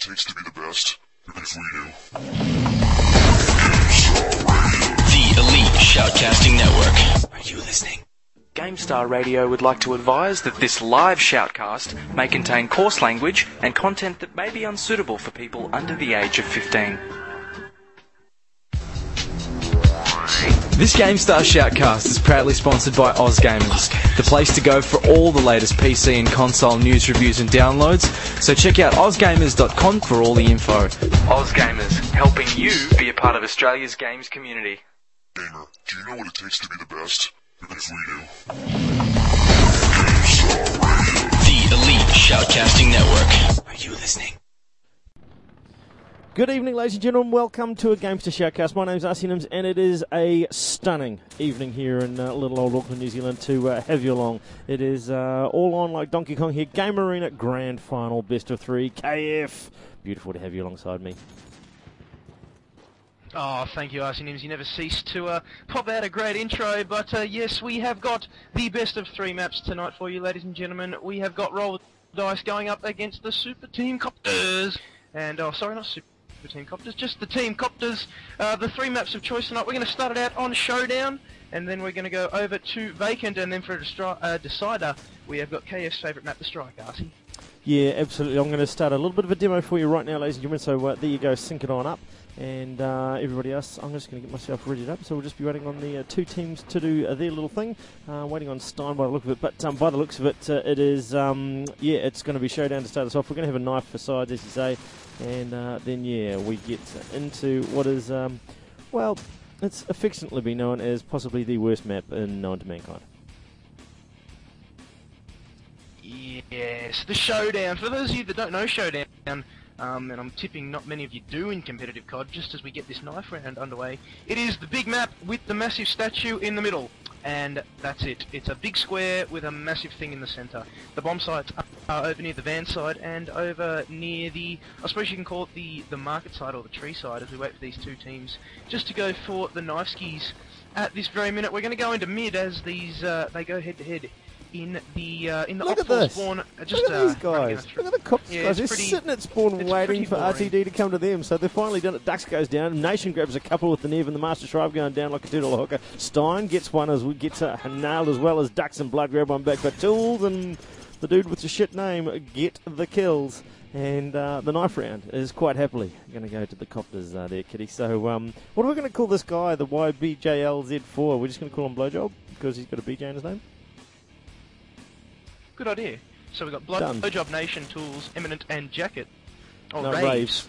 takes to be the best? Because we do. The Elite Shoutcasting Network. Are you listening? GameStar Radio would like to advise that this live shoutcast may contain coarse language and content that may be unsuitable for people under the age of 15. This GameStar Shoutcast is proudly sponsored by OzGamers, the place to go for all the latest PC and console news, reviews and downloads, so check out ozgamers.com for all the info. OzGamers, helping you be a part of Australia's games community. Gamer, do you know what it takes to be the best? Because we do. The Elite Shoutcasting Network. Are you listening? Good evening, ladies and gentlemen. Welcome to a Gamester Shoutcast. My name's Nims, and it is a stunning evening here in little old Auckland, New Zealand to have you along. It is all on like Donkey Kong here. GameArena Grand Final, Best of 3, KF. Beautiful to have you alongside me. Oh, thank you, Nims. You never cease to pop out a great intro, but yes, we have got the best of 3 maps tonight for you, ladies and gentlemen. We have got Roll the Dice going up against the Super Team Copters. And, oh, sorry, not Super Team Copters, just the Team Copters. The 3 maps of choice tonight. We're going to start it out on Showdown, and then we're going to go over to Vacant, and then for a decider, we have got KF's favourite map, the Strike, Arsie. Yeah, absolutely. I'm going to start a little bit of a demo for you right now, ladies and gentlemen, so there you go, sync it on up. And everybody else, I'm just going to get myself readied up, so we'll just be waiting on the 2 teams to do their little thing. Waiting on Stein by the look of it, but by the looks of it, it is, yeah, it's going to be Showdown to start us off. We're going to have a knife for sides, as you say, and then, yeah, we get into what is, well, it's affectionately been known as possibly the worst map known to mankind. Yes, the Showdown. For those of you that don't know Showdown, and I'm tipping not many of you do in competitive COD, just as we get this knife round underway, it is the big map with the massive statue in the middle. And that's it. It's a big square with a massive thing in the centre. The bomb sites are over near the van side and over near the, I suppose you can call it the market side or the tree side, as we wait for these 2 teams just to go for the knife skis. At this very minute, we're going to go into mid as these they go head to head. In the Oxford spawn, just look at these guys. Look at the cops guys. They're sitting at spawn waiting for RTD to come to them. So they're finally done it. Dux goes down. Nation grabs a couple with the Nev, and the Master Shrive going down like a two-dollar hooker. Stein gets one as we get nailed as well as Dux and Blood grab one back. But Tools and the dude with the shit name get the kills. And the knife round is quite happily going to go to the Copters there, Kitty. So what are we going to call this guy, the YBJLZ4? We're just going to call him Blowjob because he's got a BJ in his name? Good idea. So we've got Blowjob, Nation, Tools, Eminent, and Jacket. Oh, no, Raves.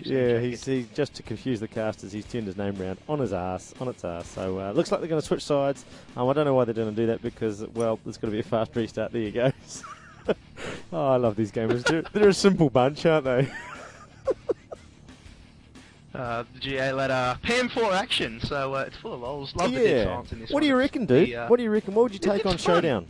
Yeah, he's just to confuse the casters, he's turned his name round on its ass. So looks like they're going to switch sides. I don't know why they're going to do that because, well, there's going to be a fast restart. There you go. Oh, I love these gamers. They're a simple bunch, aren't they? The GA let Pam 4 action, so it's full of lols. Love the dead silence in this one. What do you reckon, dude? What do you reckon? What would you take on Showdown?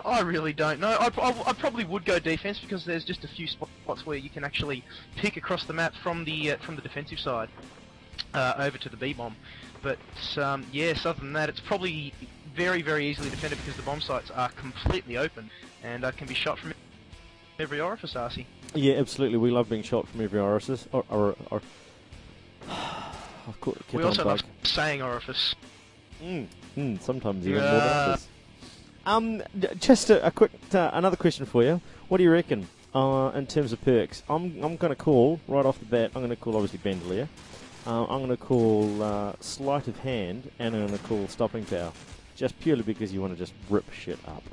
I really don't know. I probably would go defense because there's just a few spots where you can actually pick across the map from the defensive side over to the B-bomb. But yes, other than that, it's probably very, very easily defended because the bomb sites are completely open and can be shot from every orifice, Arsie. Yeah, absolutely. We love being shot from every orifice. We also love saying orifice. Sometimes even more than others. Just a quick another question for you. What do you reckon in terms of perks? I'm going to call right off the bat. I'm going to call obviously Bandolier. I'm going to call Sleight of Hand, and I'm going to call Stopping Power, just purely because you want to just rip shit up.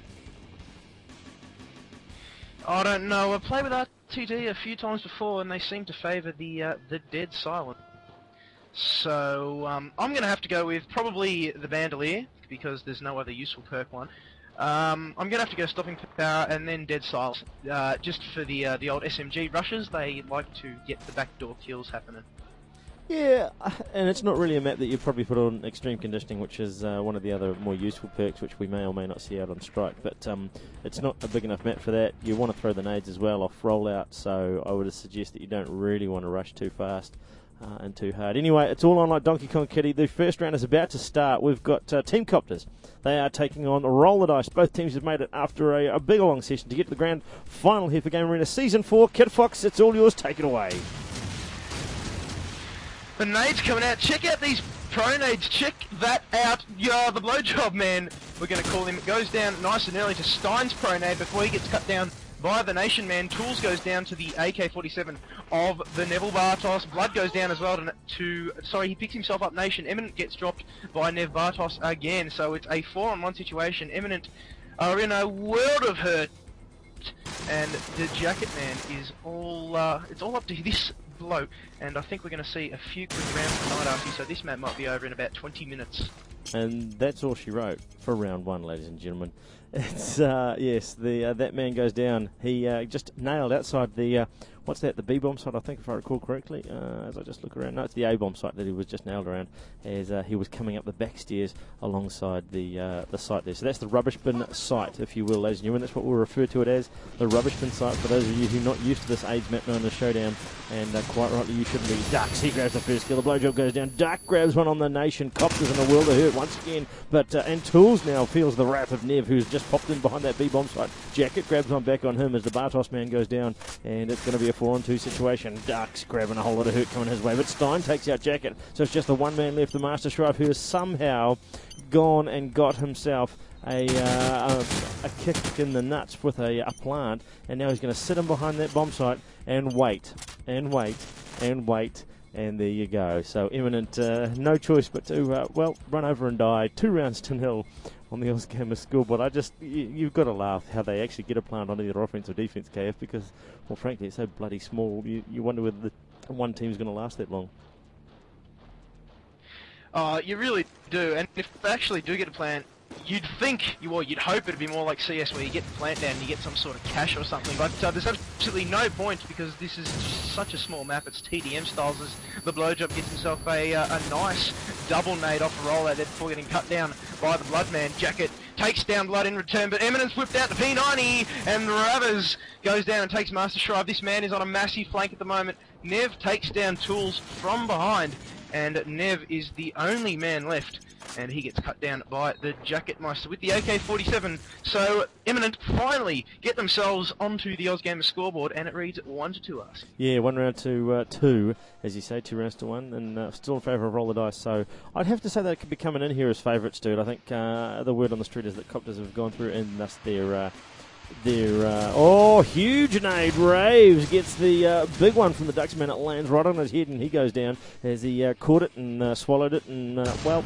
I don't know. I've played with RTD a few times before, and they seem to favour the dead silent. So I'm going to have to go with probably the Bandolier because there's no other useful perk one. I'm going to have to go Stopping Power and then Dead Silence, just for the old SMG rushes. They like to get the backdoor kills happening. Yeah, and it's not really a map that you probably put on Extreme Conditioning, which is one of the other more useful perks, which we may or may not see out on Strike. But it's not a big enough map for that. You want to throw the nades as well off rollout, so I would suggest that you don't really want to rush too fast. and too hard. Anyway, it's all on like Donkey Kong Kitty. The first round is about to start. We've got Team Copters. They are taking on Roll the Dice. Both teams have made it after a big long session to get to the grand final here for GameArena Season 4. Kid Fox, it's all yours. Take it away. The nades coming out. Check out these pro nades. Check that out. Yeah, the blowjob man, we're going to call him. It goes down nice and early to Stein's pro nade before he gets cut down by the Nation man. Tools goes down to the AK-47 of the Neville Bartos. Blood goes down as well sorry, he picks himself up. Nation. Eminent gets dropped by Nev Bartos again. So it's a 4-on-1 situation. Eminent are in a world of hurt. And the Jacket man is all, it's all up to this bloke. And I think we're going to see a few quick rounds tonight, Archie, so this map might be over in about 20 minutes. And that's all she wrote for round 1, ladies and gentlemen. It's, yes, that man goes down. He just nailed outside the, what's that, the B-bomb site, I think, if I recall correctly, as I just look around. No, it's the A-bomb site that he was just nailed around as he was coming up the back stairs alongside the site there. So that's the rubbish bin site, if you will, ladies and gentlemen. That's what we'll refer to it as, the rubbish bin site, for those of you who are not used to this AIDS map known as Showdown. And quite rightly, you shouldn't be. Ducks, he grabs the first kill. The blowjob goes down. Duck grabs one on the Nation. Copters in a world of hurt once again. But and Tools now feels the wrath of Nev, who's just popped in behind that B-bomb site. Jacket grabs one back on him as the Bartos man goes down. And it's going to be a 4-on-2 situation. Ducks grabbing a whole lot of hurt coming his way. But Stein takes out Jacket. So it's just the one man left, the Master Shrive, who has somehow gone and got himself a kick in the nuts with a plant, and now he's going to sit him behind that bomb site and wait and wait and wait, and there you go. So Eminent, no choice but to well, run over and die. 2 rounds to 0 on the Ozgamer scoreboard. You've got to laugh how they actually get a plant on either offense or defense, KF, because, well, frankly, it's so bloody small. You wonder whether the one team's going to last that long. You really do, and if they actually do get a plant, you'd think, you'd hope it'd be more like CS, where you get the plant down and you get some sort of cash or something, but there's absolutely no point, because this is such a small map. It's TDM styles, as the blowjob gets himself a nice double nade off a rollout there before getting cut down by the Bloodman. Jacket takes down Blood in return, but Eminence whipped out the P90, and Ravers goes down and takes Master Shrive. This man is on a massive flank at the moment. Nev takes down Tools from behind, and Nev is the only man left, and he gets cut down by the Jacket Meister with the AK-47. So Eminent finally get themselves onto the Ozgamer scoreboard, and it reads 1-2 us. Yeah, 1 round to 2, as you say, 2 rounds to 1, and still in favour of Roll the Dice. So I'd have to say that it could be coming in here as favourites, dude. I think the word on the street is that Copters have gone through, and thus their huge nade. Raves gets the big one from the Ducksman. It lands right on his head, and he goes down as he caught it and swallowed it, and well,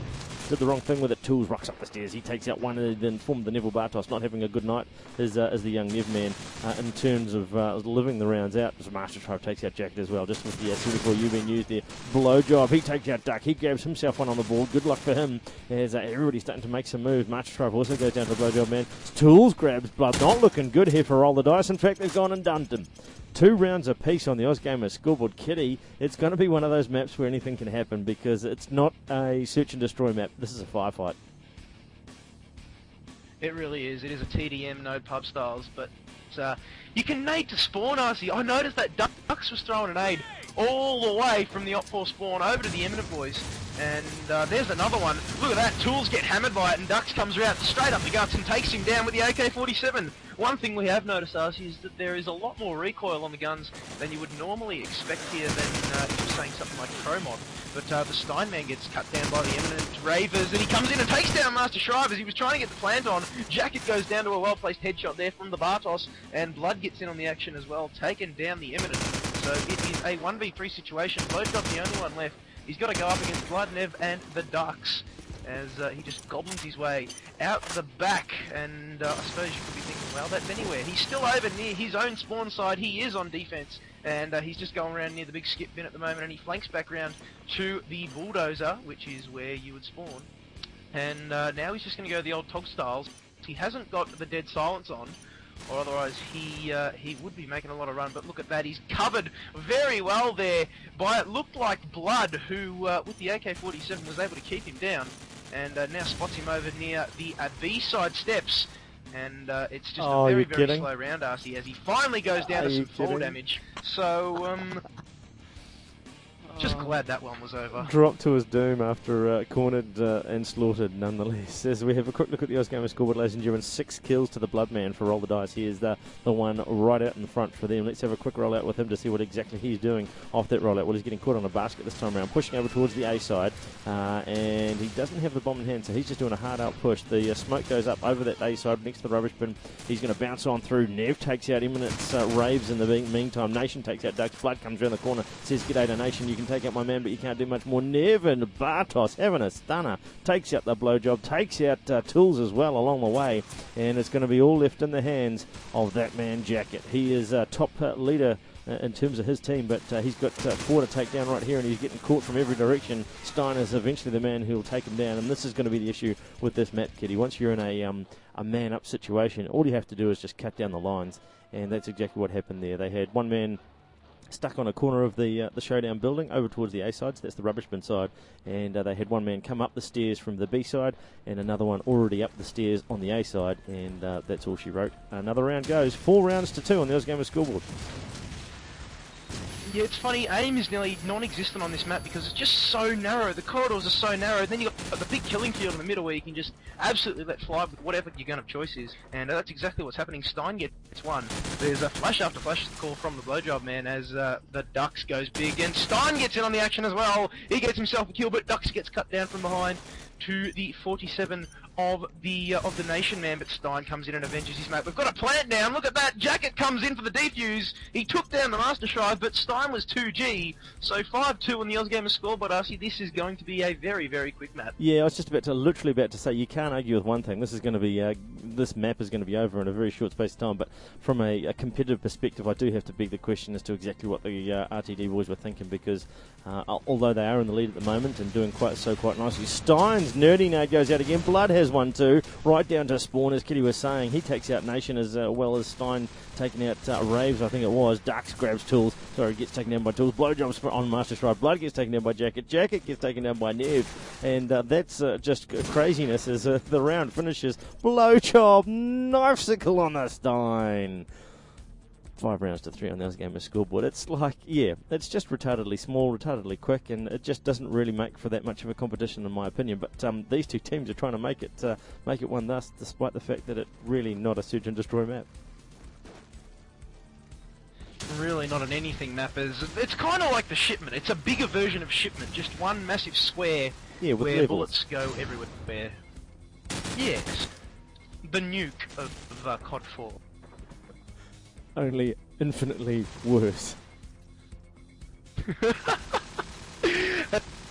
did the wrong thing with it. Tools rocks up the stairs. He takes out one, and then formed the Neville Bartos, not having a good night as the young Nev man in terms of living the rounds out. As Master Shrive takes out Jacket as well, just with the 74U being used there. Blowjob, he takes out Duck. He grabs himself one on the board. Good luck for him as everybody's starting to make some moves. Master Shrive also goes down to the blowjob man. Tools grabs Blood. Not looking good here for Roll the Dice. In fact, they've gone and dumped him. 2 rounds apiece on the Ozgamer scoreboard. Kitty, it's going to be one of those maps where anything can happen, because it's not a search and destroy map. This is a firefight. It really is. It is a TDM, no pub styles, but you can nade to spawn, RC. I noticed that Ducks was throwing an nade all the way from the Op4 spawn over to the Eminent boys. And there's another one. Look at that. Tools get hammered by it, and Ducks comes around straight up the guts and takes him down with the AK-47. One thing we have noticed, Arcee, is that there is a lot more recoil on the guns than you would normally expect here than if you're saying something like Pro Mod. But the Steinman gets cut down by the Eminent Ravers, and he comes in and takes down Master Shrive as he was trying to get the plant on. Jacket goes down to a well-placed headshot there from the Bartos, and Blood gets in on the action as well, taking down the Eminent. So it is a 1v3 situation. Blowjob's the only one left. He's got to go up against Blood, Nev, and the Ducks, as he just goblins his way out the back. And I suppose you could be thinking, well, that's anywhere. He's still over near his own spawn side. He is on defense, and he's just going around near the big skip bin at the moment, and he flanks back around to the Bulldozer, which is where you would spawn. And now he's just going to go the old Tog styles. He hasn't got the dead silence on, or otherwise he would be making a lot of run. But look at that, he's covered very well there by, it looked like Blood, who with the AK-47 was able to keep him down, and now spots him over near the B-side steps. And it's just a very, very slow round, Arcee, as he finally goes down to some fall damage. So, Just glad that one was over. Dropped to his doom after cornered and slaughtered nonetheless. As we have a quick look at the Osgamer scoreboard, ladies and gentlemen, 6 kills to the Bloodman for Roll the Dice. He is the one right out in the front for them. Let's have a quick roll out with him to see what exactly he's doing off that rollout. Well, he's getting caught on a basket this time around, pushing over towards the A side, and he doesn't have the bomb in hand, so he's just doing a hard out push. The smoke goes up over that A side next to the rubbish bin. He's going to bounce on through. Nev takes out Eminent's Raves in the meantime. Nation takes out Duck's. Blood comes around the corner, says, "G'day to Nation, you can take out my man, but you can't do much more." Nev and Bartos having a stunner. Takes out the blowjob, takes out Tools as well along the way, and it's going to be all left in the hands of that man Jacket. He is top leader in terms of his team, but he's got 4 to take down right here, and he's getting caught from every direction. Stein is eventually the man who will take him down, and this is going to be the issue with this map, Kitty. Once you're in a man-up situation, all you have to do is just cut down the lines, and that's exactly what happened there. They had one man stuck on a corner of the showdown building over towards the A side, so that's the rubbish bin side, and they had one man come up the stairs from the B side and another one already up the stairs on the A side, and that's all she wrote. Another round goes, 4 rounds to 2 on the Osgamer scoreboard. Yeah, it's funny, aim is nearly non-existent on this map because it's just so narrow. The corridors are so narrow. Then you've got the big killing field in the middle where you can just absolutely let fly with whatever your gun of choice is. And that's exactly what's happening. Stein gets one. There's a flash after flash call from the blowjob man as the Ducks goes big. And Stein gets in on the action as well. He gets himself a kill, but Ducks gets cut down from behind to the 47 of the Nation man, but Stein comes in and avenges his mate. We've got a plant down, look at that, Jacket comes in for the defuse, he took down the Master Shrive, but Stein was 2G, so 5-2 on the Osgamer scoreboard. Arcee, this is going to be a very, very quick map. Yeah, I was just literally about to say, you can't argue with one thing. This is going to be, this map is going to be over in a very short space of time, but from a competitive perspective, I do have to beg the question as to exactly what the RTD boys were thinking, because although they are in the lead at the moment and doing quite nicely, Stein's nerdy nade goes out again. Blood has one too, right down to Spawn, as Kitty was saying. He takes out Nation as well as Stein taking out Raves, I think it was. Ducks grabs Tools, gets taken down by Tools. Blowjobs on Master Shrive. Blood gets taken down by Jacket. Jacket gets taken down by Nev, and that's just craziness as the round finishes. Blowjob, knifesicle on the Stein. 5 rounds to 3 on the Osgamer scoreboard. It's like, yeah, it's just retardedly small, retardedly quick, and it just doesn't really make for that much of a competition in my opinion. But these two teams are trying to make it one thus, despite the fact that it's really not a search and destroy map. Really not an anything map. It's kind of like the Shipment. It's a bigger version of Shipment, just one massive square where levels. Bullets go everywhere. Yes, the nuke of COD 4. Only infinitely worse.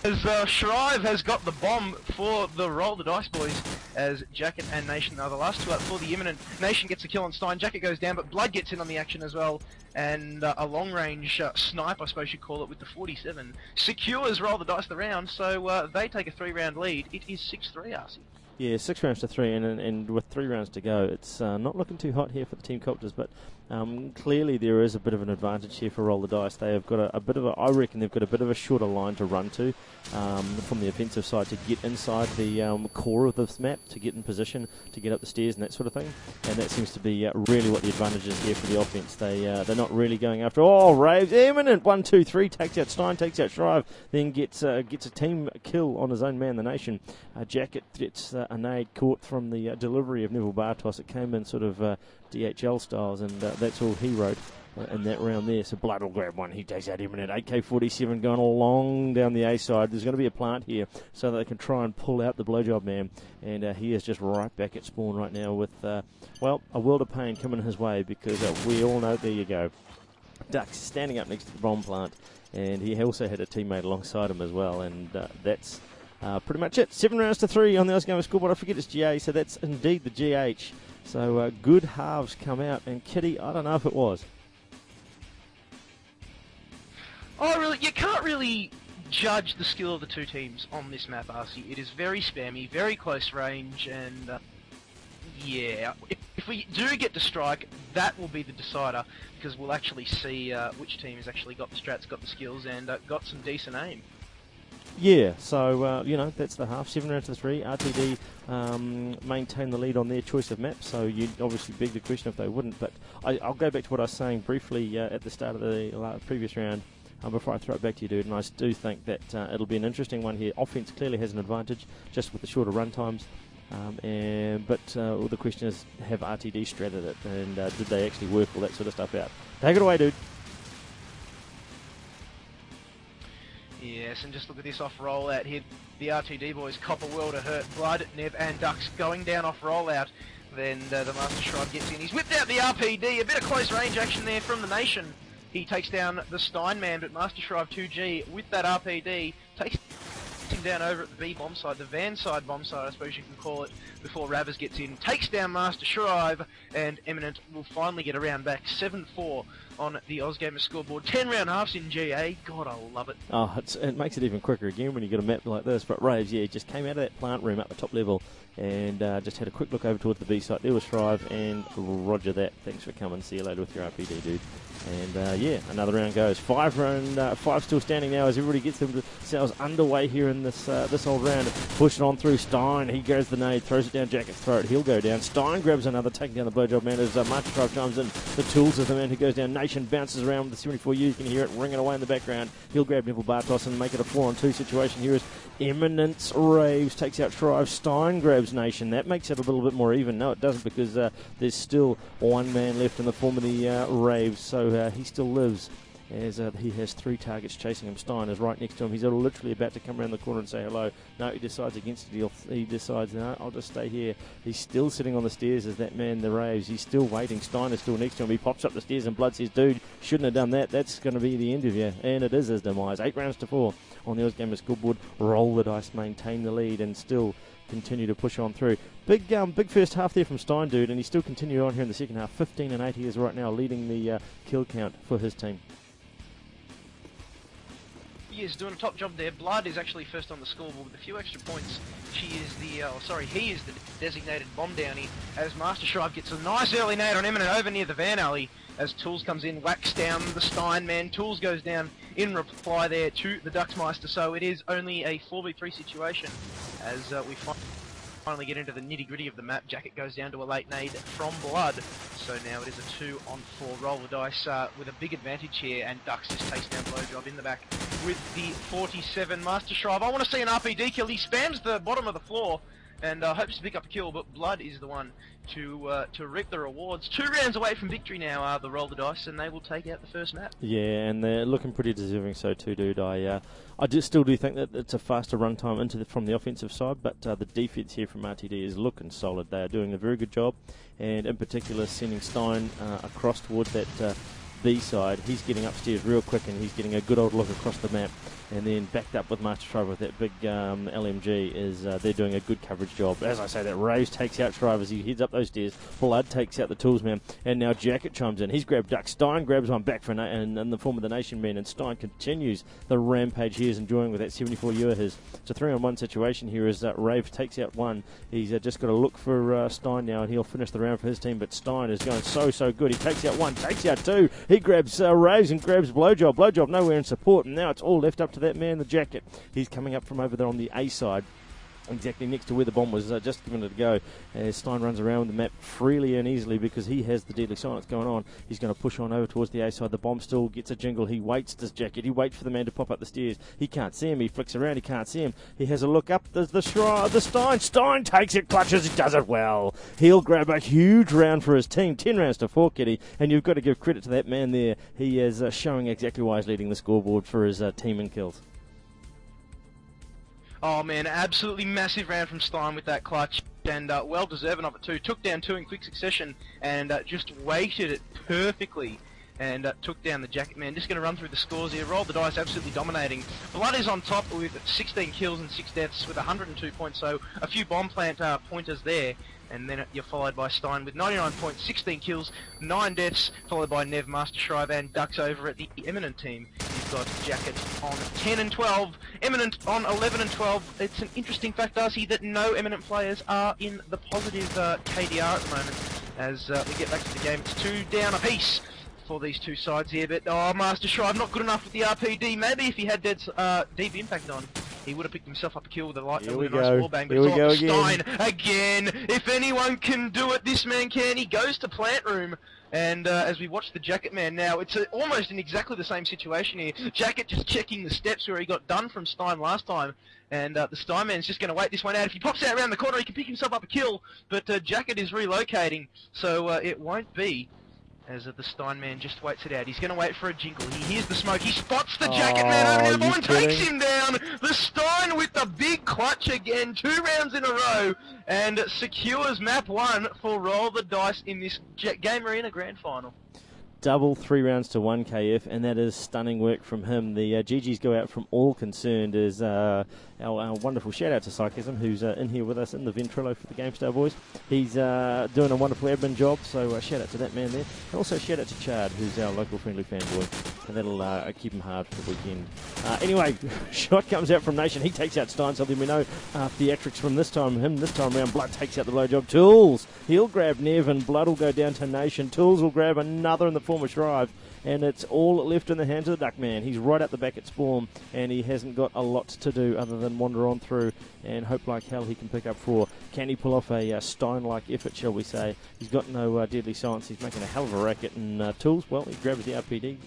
As Shrive has got the bomb for the Roll the Dice boys, as Jacket and Nation are the last two up for the Eminent. Nation gets a kill on Stein, Jacket goes down, but Blood gets in on the action as well, and a long-range snipe, I suppose you'd call it, with the 47, secures Roll the Dice the round, so they take a 3-round lead. It is 6-3, Arcee. Yeah, 6 rounds to 3, and with 3 rounds to go, it's not looking too hot here for the Team Copters, but clearly there is a bit of an advantage here for Roll the Dice. They have got a bit of I reckon they've got a bit of a shorter line to run to from the offensive side to get inside the core of this map, to get in position, to get up the stairs and that sort of thing, and that seems to be really what the advantage is here for the offense. They're not really going after, Raves, Eminent, 1, 2, 3, takes out Stein, takes out Shrive, then gets a team kill on his own man, the Nation. Jacket gets a nade caught from the delivery of Neville Bartos. It came in sort of DHL styles, and that's all he wrote in that round there. So Blood will grab one. He takes out Eminent. AK-47 going along down the A side. There's going to be a plant here so that they can try and pull out the blowjob man, and he is just right back at spawn right now with, a world of pain coming his way, because we all know, there you go, Ducks standing up next to the bomb plant, and he also had a teammate alongside him as well, and that's pretty much it. 7 rounds to 3 on the Osgamer scoreboard. I forget it's GA, so that's indeed the GH. So good halves come out, and Kitty, I don't know if it was. Oh, really? You can't really judge the skill of the two teams on this map, Arcee. It is very spammy, very close range, and yeah, if we do get to strike, that will be the decider, because we'll actually see which team has actually got the strats, got the skills, and got some decent aim. Yeah, so, that's the half. 7 rounds to 3. RTD maintain the lead on their choice of map, so you'd obviously beg the question if they wouldn't. But I'll go back to what I was saying briefly at the start of the previous round. before I throw it back to you, dude. And I do think that it'll be an interesting one here. Offense clearly has an advantage just with the shorter run times. But the question is, have RTD stratted it, and did they actually work all that sort of stuff out? Take it away, dude. Yes, and just look at this off rollout here. The RTD boys, Copper World are hurt. Blood, Nev, and Ducks going down off rollout. Then the Master Shrive gets in. He's whipped out the RPD. A bit of close range action there from the Nation. He takes down the Steinman, but Master Shrive 2G with that RPD takes him down over at the B bomb side, the van side bomb side, I suppose you can call it, before Ravers gets in, takes down Master Shrive, and Eminent will finally get a round back. 7-4 on the Ozgamer scoreboard. 10 round halves in GA. God, I love it. Oh, it makes it even quicker again when you get a map like this. But Raves, yeah, just came out of that plant room up the top level and just had a quick look over towards the B site. There was Shrive, and roger that. Thanks for coming. See you later with your RPD, dude. And yeah, another round goes. Five still standing now as everybody gets themselves underway here in this this old round. Pushing on through Stein. He goes the nade, throws it down Jacket's throat. He'll go down. Stein grabs another, taking down the blowjob man as Master Shrive comes in. The tools of the man who goes down. Nation bounces around with the 74U. You can hear it ringing away in the background. He'll grab Neville Bartos and make it a 4-on-2 situation. Here is Eminence Raves, takes out Shrive. Stein grabs Nation. That makes it a little bit more even. No, it doesn't, because there's still one man left in the form of the Raves, so he still lives, as he has 3 targets chasing him. Stein is right next to him. He's literally about to come around the corner and say hello. No, he decides against it. He decides, no, I'll just stay here. He's still sitting on the stairs as that man, the Raves. He's still waiting. Stein is still next to him. He pops up the stairs and Blood says, dude, shouldn't have done that. That's going to be the end of you. And it is his demise. 8 rounds to 4 on the Ozgamer scoreboard. Roll the dice, maintain the lead, and still continue to push on through. Big first half there from Stein, dude, and he's still continuing on here in the second half. 15-8 he is right now, leading the kill count for his team. He is doing a top job there. Blood is actually first on the scoreboard with a few extra points. He is the designated bomb downy, as Master Shrive gets a nice early nade on Eminent over near the van alley as Tools comes in, whacks down the Steinman. Tools goes down in reply there to the Ducksmeister, so it is only a 4v3 situation as we finally get into the nitty-gritty of the map. Jacket goes down to a late nade from Blood, so now it is a 2-on-4 roll the dice with a big advantage here, and Ducks just takes down Blowjob in the back with the 47. Master Shrive, I want to see an RPD kill. He spams the bottom of the floor and hopes to pick up a kill, but Blood is the one to reap the rewards. 2 rounds away from victory now are the roll the dice, and they will take out the first map. Yeah, and they're looking pretty deserving so too, dude. I still do think that it's a faster run time from the offensive side, but the defense here from RTD is looking solid. They are doing a very good job, and in particular sending Stein across towards that B side. He's getting upstairs real quick, and he's getting a good old look across the map, and then backed up with Master Shrive with that big LMG is they're doing a good coverage job. As I say, that Raves takes out Shrive as he heads up those stairs. Blood takes out the Tools man, and now Jacket chimes in. He's grabbed Duck. Stein grabs one back for in the form of the Nation man, and Stein continues the rampage he is enjoying with that 74U of his. It's a 3-on-1 situation here as Raves takes out one. He's just got to look for Stein now, and he'll finish the round for his team, but Stein is going so good. He takes out one, takes out 2. He grabs Raves and grabs Blowjob. Blowjob nowhere in support, and now it's all left up to that man, the Jacket. He's coming up from over there on the A side, exactly next to where the bomb was just given it a go, as Stein runs around the map freely and easily because he has the deadly silence going on. He's going to push on over towards the A side. The bomb still gets a jingle. He waits, this Jacket. He waits for the man to pop up the stairs. He can't see him. He flicks around. He can't see him. He has a look up. There's the Stein. Stein takes it, clutches, he does it well. He'll grab a huge round for his team. 10 rounds to 4, Kitty, and you've got to give credit to that man there. He is showing exactly why he's leading the scoreboard for his team in kills. Oh man, absolutely massive round from Stein with that clutch, and well deserving of it too. Took down 2 in quick succession, and just weighted it perfectly, and took down the Jacket man. Just going to run through the scores here. Roll the dice, absolutely dominating. Blood is on top with 16 kills and 6 deaths with 102 points, so a few bomb plant pointers there. And then you're followed by Stein with 99 points, 16 kills, 9 deaths, followed by Nev, Master Shrive, and Ducks over at the Eminent team. You've got Jacket on 10 and 12, Eminent on 11 and 12. It's an interesting fact, Darcy, that no Eminent players are in the positive KDR at the moment. As we get back to the game, it's 2 down apiece for these 2 sides here. But Master Shrive not good enough with the RPD. Maybe if he had deep impact on, He would have picked himself up a kill with a light Here with we a nice go. wall bang, but Here it's we off go to again. Stein again. If anyone can do it, this man can. He goes to plant room. And as we watch the Jacket Man now, it's almost in exactly the same situation here. Jacket just checking the steps where he got done from Stein last time. And the Stein Man's just going to wait this one out. If he pops out around the corner, he can pick himself up a kill. But Jacket is relocating, so it won't be. As the Stein Man just waits it out. He's going to wait for a jingle. He hears the smoke. He spots the Jacket Man over now. Ball and takes him down. The Stein with the big clutch again. 2 rounds in a row. And secures map 1 for Roll the Dice in this GameArena Grand Final. Double 3 rounds to 1 KF, and that is stunning work from him. The GGs go out from all concerned. Is our wonderful shout out to Cykasm, who's in here with us in the Ventrilo for the GameStar boys. He's doing a wonderful admin job, so shout out to that man there. And also shout out to Chard, who's our local friendly fanboy, and that'll keep him hard for the weekend. Anyway, shot comes out from Nation. He takes out Stein, so then we know theatrics from this time around. Blood takes out the blowjob. Tools, he'll grab Nev, and Blood will go down to Nation. Tools will grab another in the form of Shrive, and it's all left in the hands of the Duckman. He's right at the back at spawn, and he hasn't got a lot to do other than wander on through and hope like hell he can pick up 4. Can he pull off a Stein-like effort, shall we say? He's got no deadly silence. He's making a hell of a racket, and Tools, well, he grabs the RPD,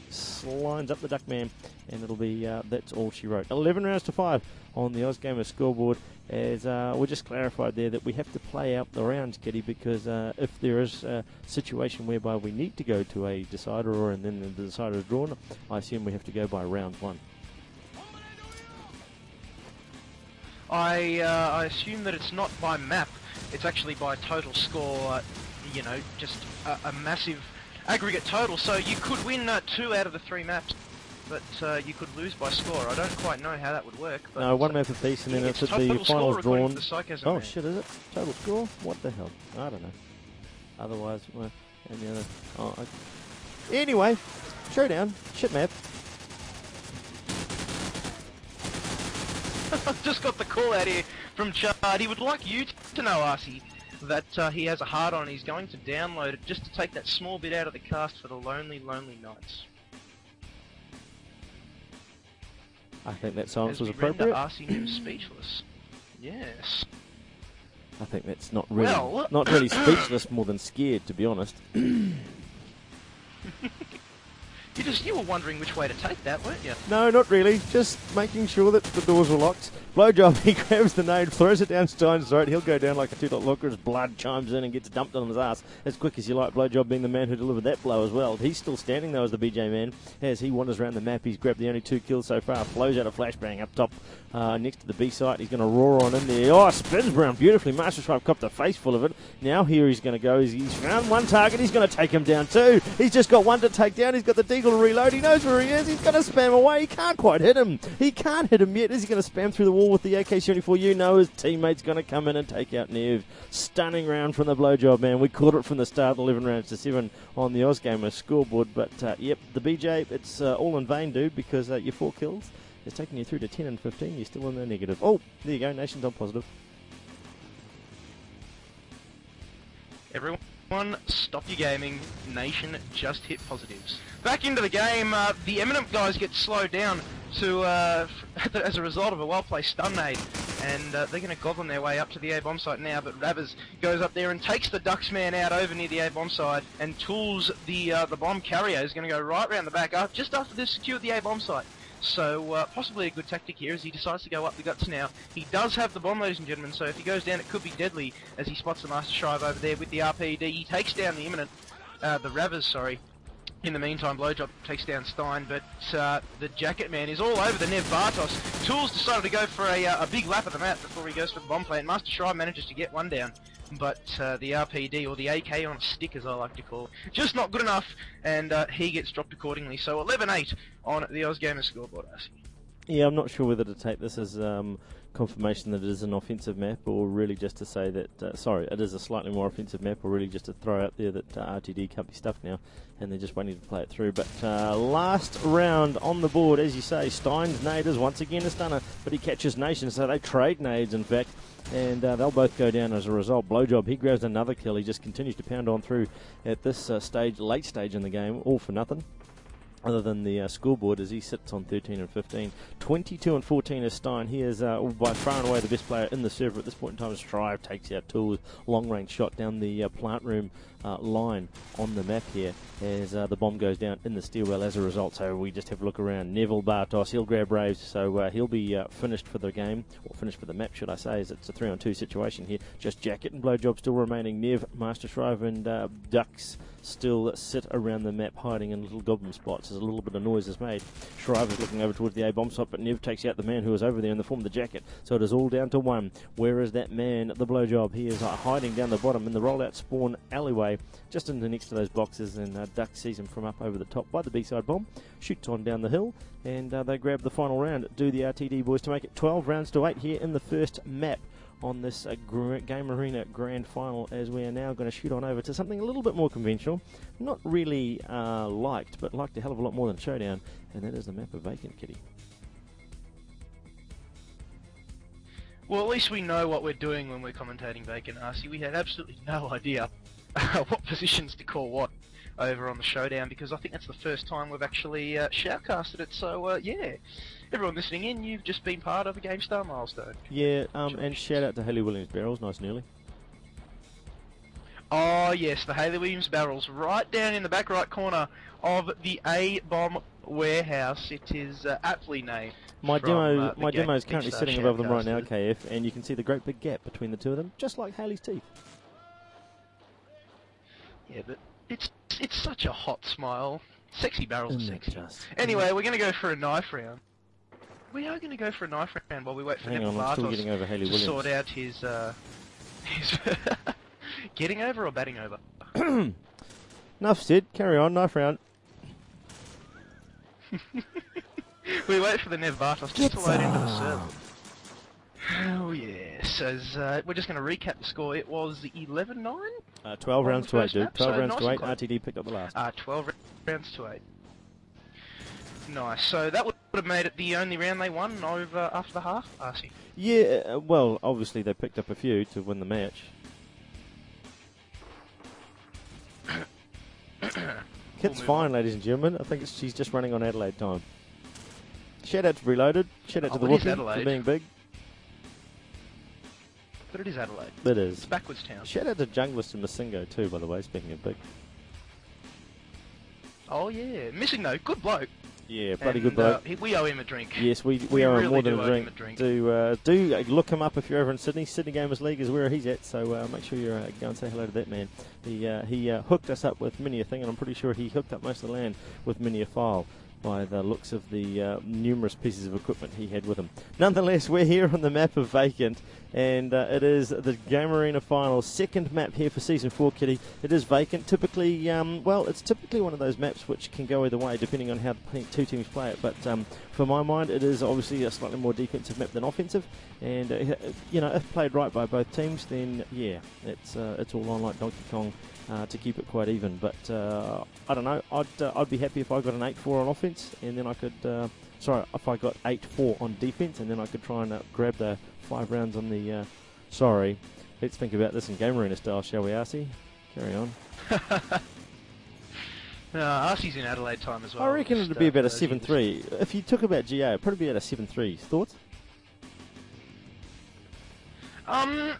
lines up the Duckman, and it'll be that's all she wrote. 11 rounds to 5 on the OzGamer scoreboard, as we just clarified there that we have to play out the rounds, Kitty, because if there is a situation whereby we need to go to a decider and then the decider is drawn, I assume we have to go by round 1. I assume that it's not by map, it's actually by total score, you know, just a massive aggregate total, so you could win 2 out of the 3 maps, but you could lose by score. I don't quite know how that would work. But no, 1 map apiece, and then if the final's drawn... Oh shit, is it? Total score? What the hell? I don't know. Otherwise, well, and the other... Oh, okay. Anyway, showdown, shit map. I've just got the call out here from Chard. He would like you to know, Arcee, that he has a hard on. He's going to download it just to take that small bit out of the cast for the lonely, lonely nights. I think that silence was As we appropriate. render Arcee speechless. Yes. I think that's not really, Well, not really speechless, more than scared, to be honest. You were wondering which way to take that, weren't you? No, not really. Just making sure that the doors were locked. Blowjob, he grabs the nade, throws it down Stein's throat. He'll go down like a 2-dot looker as Blood chimes in and gets dumped on his ass as quick as you like. Blowjob being the man who delivered that blow as well. He's still standing though as the BJ man. As he wanders around the map, he's grabbed the only 2 kills so far. Flows out a flashbang up top next to the B site. He's going to roar on in there. Oh, spins around beautifully. Master Stripe copped a face full of it. Now here he's going to go. He's found 1 target. He's going to take him down too. He's just got 1 to take down. He's got the deagle to reload. He knows where he is. He's going to spam away. He can't quite hit him. He can't hit him yet. Is he going to spam through the wall with the AK-74? You know his teammate's going to come in and take out Nev. Stunning round from the Blowjob man. We caught it from the start, 11 rounds to 7 on the OzGamer scoreboard. But yep, the BJ, it's all in vain, dude, because your 4 kills is taking you through to 10 and 15. You're still in the negative. Oh, there you go. Nation's on positive. Everyone, stop your gaming. Nation just hit positives. Back into the game, the Eminent guys get slowed down to as a result of a well-placed stun nade, and they're going to goblin their way up to the A-bomb site now, but Ravers goes up there and takes the Ducksman out over near the A-bomb site, and tools the bomb carrier is going to go right round the back just after they've secured the A-bomb site. So possibly a good tactic here as he decides to go up the guts now. He does have the bomb, ladies and gentlemen, so if he goes down it could be deadly as he spots the Master Shrive over there with the RPD. He takes down the Imminent, the Ravers, sorry. In the meantime, Blowjob takes down Stein, but the Jacket Man is all over the Nev Bartos. Tools decided to go for a big lap of the map before he goes for the bomb plant. Master Shrive manages to get 1 down, but the RPD, or the AK on a stick as I like to call it, just not good enough, and he gets dropped accordingly. So 11-8 on the OzGamer scoreboard, Arcee. Yeah, I'm not sure whether to take this as confirmation that it is an offensive map, or really just to say that, sorry, it is a slightly more offensive map, or really just to throw out there that RTD can't be stuffed now, and they're just waiting to play it through. But last round on the board, as you say, Stein's nade is once again a stunner, but he catches Nation, so they trade nades, in fact, and they'll both go down as a result. Blowjob, he grabs another kill. He just continues to pound on through at this stage, late stage in the game, all for nothing. other than the scoreboard, as he sits on 13 and 15. 22 and 14 is Stein. He is by far and away the best player in the server at this point in time. Strive takes out Tools, long-range shot down the plant room line on the map here as the bomb goes down in the stairwell as a result. So we just have a look around. Neville Bartos, he'll grab Braves, so he'll be finished for the game, or finished for the map, should I say, as it's a 3-on-2 situation here. Just Jacket and Blowjob still remaining. Nev, Master Shrive and Ducks still sit around the map hiding in little goblin spots as a little bit of noise is made. Shrive is looking over towards the A-bomb spot, but Nev takes out the man who was over there in the form of the Jacket. So it is all down to one. Where is that man, the Blowjob? He is hiding down the bottom in the rollout spawn alleyway, just in the next to those boxes, and Duck sees him from up over the top by the B-side bomb, shoots on down the hill, and they grab the final round. Do the RTD boys to make it 12 rounds to 8 here in the first map on this GameArena Grand Final, as we are now going to shoot on over to something a little bit more conventional, not really liked, but liked a hell of a lot more than Showdown, and that is the map of Vacant, Kitty. Well, at least we know what we're doing when we're commentating Vacant, RC. We had absolutely no idea what positions to call what over on the Showdown, because I think that's the first time we've actually shoutcasted it, so yeah. Everyone listening in, you've just been part of a GameStar milestone. Yeah, and shout out to Haley Williams Barrels, nice and early. Oh yes, the Haley Williams Barrels, right down in the back right corner of the A-bomb warehouse. It is aptly named. My demo is currently sitting above them right now, KF, and you can see the great big gap between the two of them, just like Haley's teeth. Yeah, but it's such a hot smile. Sexy barrels are sexy. Anyway, we're going to go for a knife round. We are going to go for a knife round while we wait for Neville Bartos to sort out his getting over or batting over. Enough said. Carry on. Knife round. We wait for the Nev Bartos just to load into the server. Oh yes, as we're just going to recap the score. It was 11-9? 12 rounds to 8, dude. 12 so rounds nice to 8. RTD picked up the last. 12 rounds to 8. Nice. So that would have made it the only round they won over after the half, RC. Yeah, well, obviously they picked up a few to win the match. Kit's fine, ladies and gentlemen. I think she's just running on Adelaide time. Shout out to Reloaded. Shout out to the Wookie for being big. But it is Adelaide. It is. It's backwards town. Shout out to Junglist and Masingo too, by the way, speaking of big. Oh yeah, missing though, good bloke. Yeah, bloody good bloke. We owe him a drink. Yes, we owe him more than a drink. Do look him up if you're over in Sydney. Sydney Gamers League is where he's at, so make sure you go and say hello to that man. He hooked us up with many a thing, and I'm pretty sure he hooked up most of the land with many a file, by the looks of the numerous pieces of equipment he had with him. Nonetheless, we're here on the map of Vacant, and it is the GameArena Final, second map here for Season 4, Kitty. It is Vacant. Typically, it's typically one of those maps which can go either way depending on how the two teams play it, but for my mind, it is obviously a slightly more defensive map than offensive, and if played right by both teams, then yeah, it's all on like Donkey Kong to keep it quite even. But I don't know, I'd be happy if I got an 8-4 on offense, and then I could if I got 8-4 on defense, and then I could try and grab the 5 rounds on the let's think about this in GameArena style, shall we, RC? Carry on. RC's in Adelaide time as well. I reckon it'd be about a 7-3. If you took about GA, it'd probably be about a 7-3. Thoughts?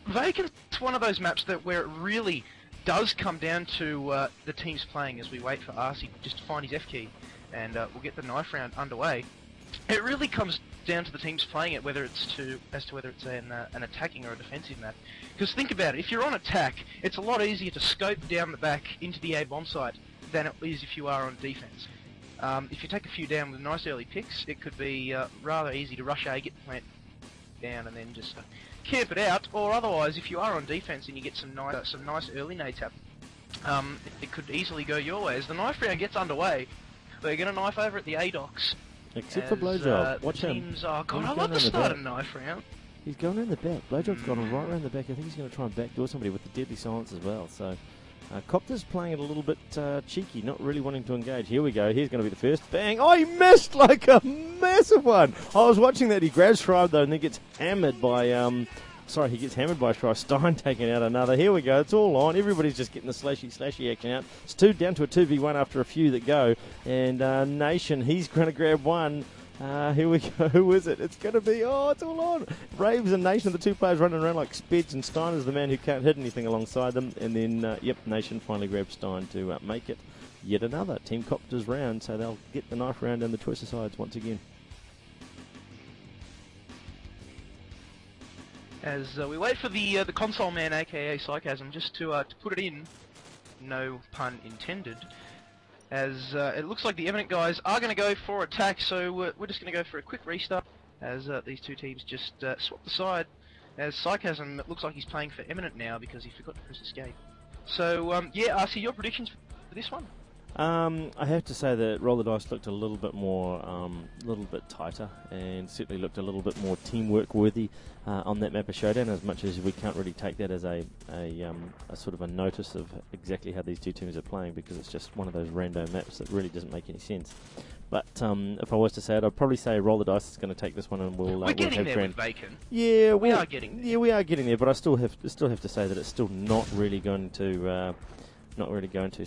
Vacant's one of those maps where it really does come down to the teams playing as we wait for RC just to find his F key, and we'll get the knife round underway. It really comes down to the teams playing it, whether it's an attacking or a defensive map. Because think about it, if you're on attack, it's a lot easier to scope down the back into the A bomb site than it is if you are on defense. If you take a few down with nice early picks, it could be rather easy to rush A, get the plant down, and then just camp it out. Or otherwise, if you are on defense and you get some nice early nades happen, it could easily go your way. As the knife round gets underway, they're going to knife over at the A docks. Except for Blowjob. Watch him. God, I love to start a knife round. He's going around the back. Blowjob's gone right around the back. I think he's going to try and backdoor somebody with the deadly silence as well. So, Copter's playing it a little bit cheeky, not really wanting to engage. Here we go. Here's going to be the first. Bang! Oh, he missed like a massive one. I was watching that. He grabs Shrive though, and then gets hammered by Sorry, he gets hammered by a try. Stein taking out another. Here we go. It's all on. Everybody's just getting the slashy action out. It's down to a 2v1 after a few that go. And Nation, he's going to grab one. Here we go. Who is it? It's going to be, it's all on. Braves and Nation, the two players running around like Speds, and Stein is the man who can't hit anything alongside them. And then, Nation finally grabs Stein to make it yet another Team Copters round. So they'll get the knife round and the choice of sides once again. As we wait for the console man, aka Cykasm, just to put it in, no pun intended, as it looks like the Eminent guys are going to go for attack, so we're just going to go for a quick restart, as these two teams just swap the side, as Cykasm, it looks like he's playing for Eminent now because he forgot to press escape. So, RC, your predictions for this one? I have to say that Roll the Dice looked a little bit more, little bit tighter, and certainly looked a little bit more teamwork worthy on that map of Showdown. As much as we can't really take that as a sort of a notice of exactly how these two teams are playing, because it's just one of those random maps that really doesn't make any sense. But if I was to say it, I'd probably say Roll the Dice is going to take this one, and we're getting have there grand. With Bacon. Yeah, we are getting there. Yeah, we are getting there, but I still have to say that it's still not really going to. So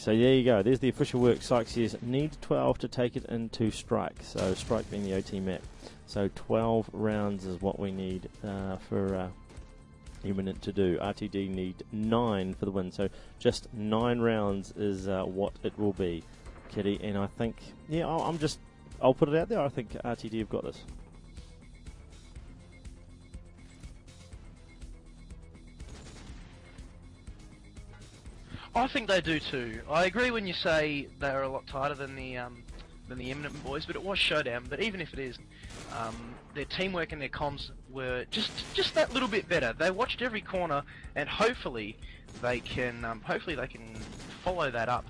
there you go. There's the official work. Sykes says need 12 to take it into Strike. So Strike being the OT map. So 12 rounds is what we need for Eminent to do. RTD need 9 for the win. So just 9 rounds is what it will be, Kitty. And I think, I'll put it out there. I think RTD have got this. I think they do too. I agree when you say they're a lot tighter than the Eminent boys, but it was Showdown. But even if it is, their teamwork and their comms were just that little bit better. They watched every corner, and hopefully they can follow that up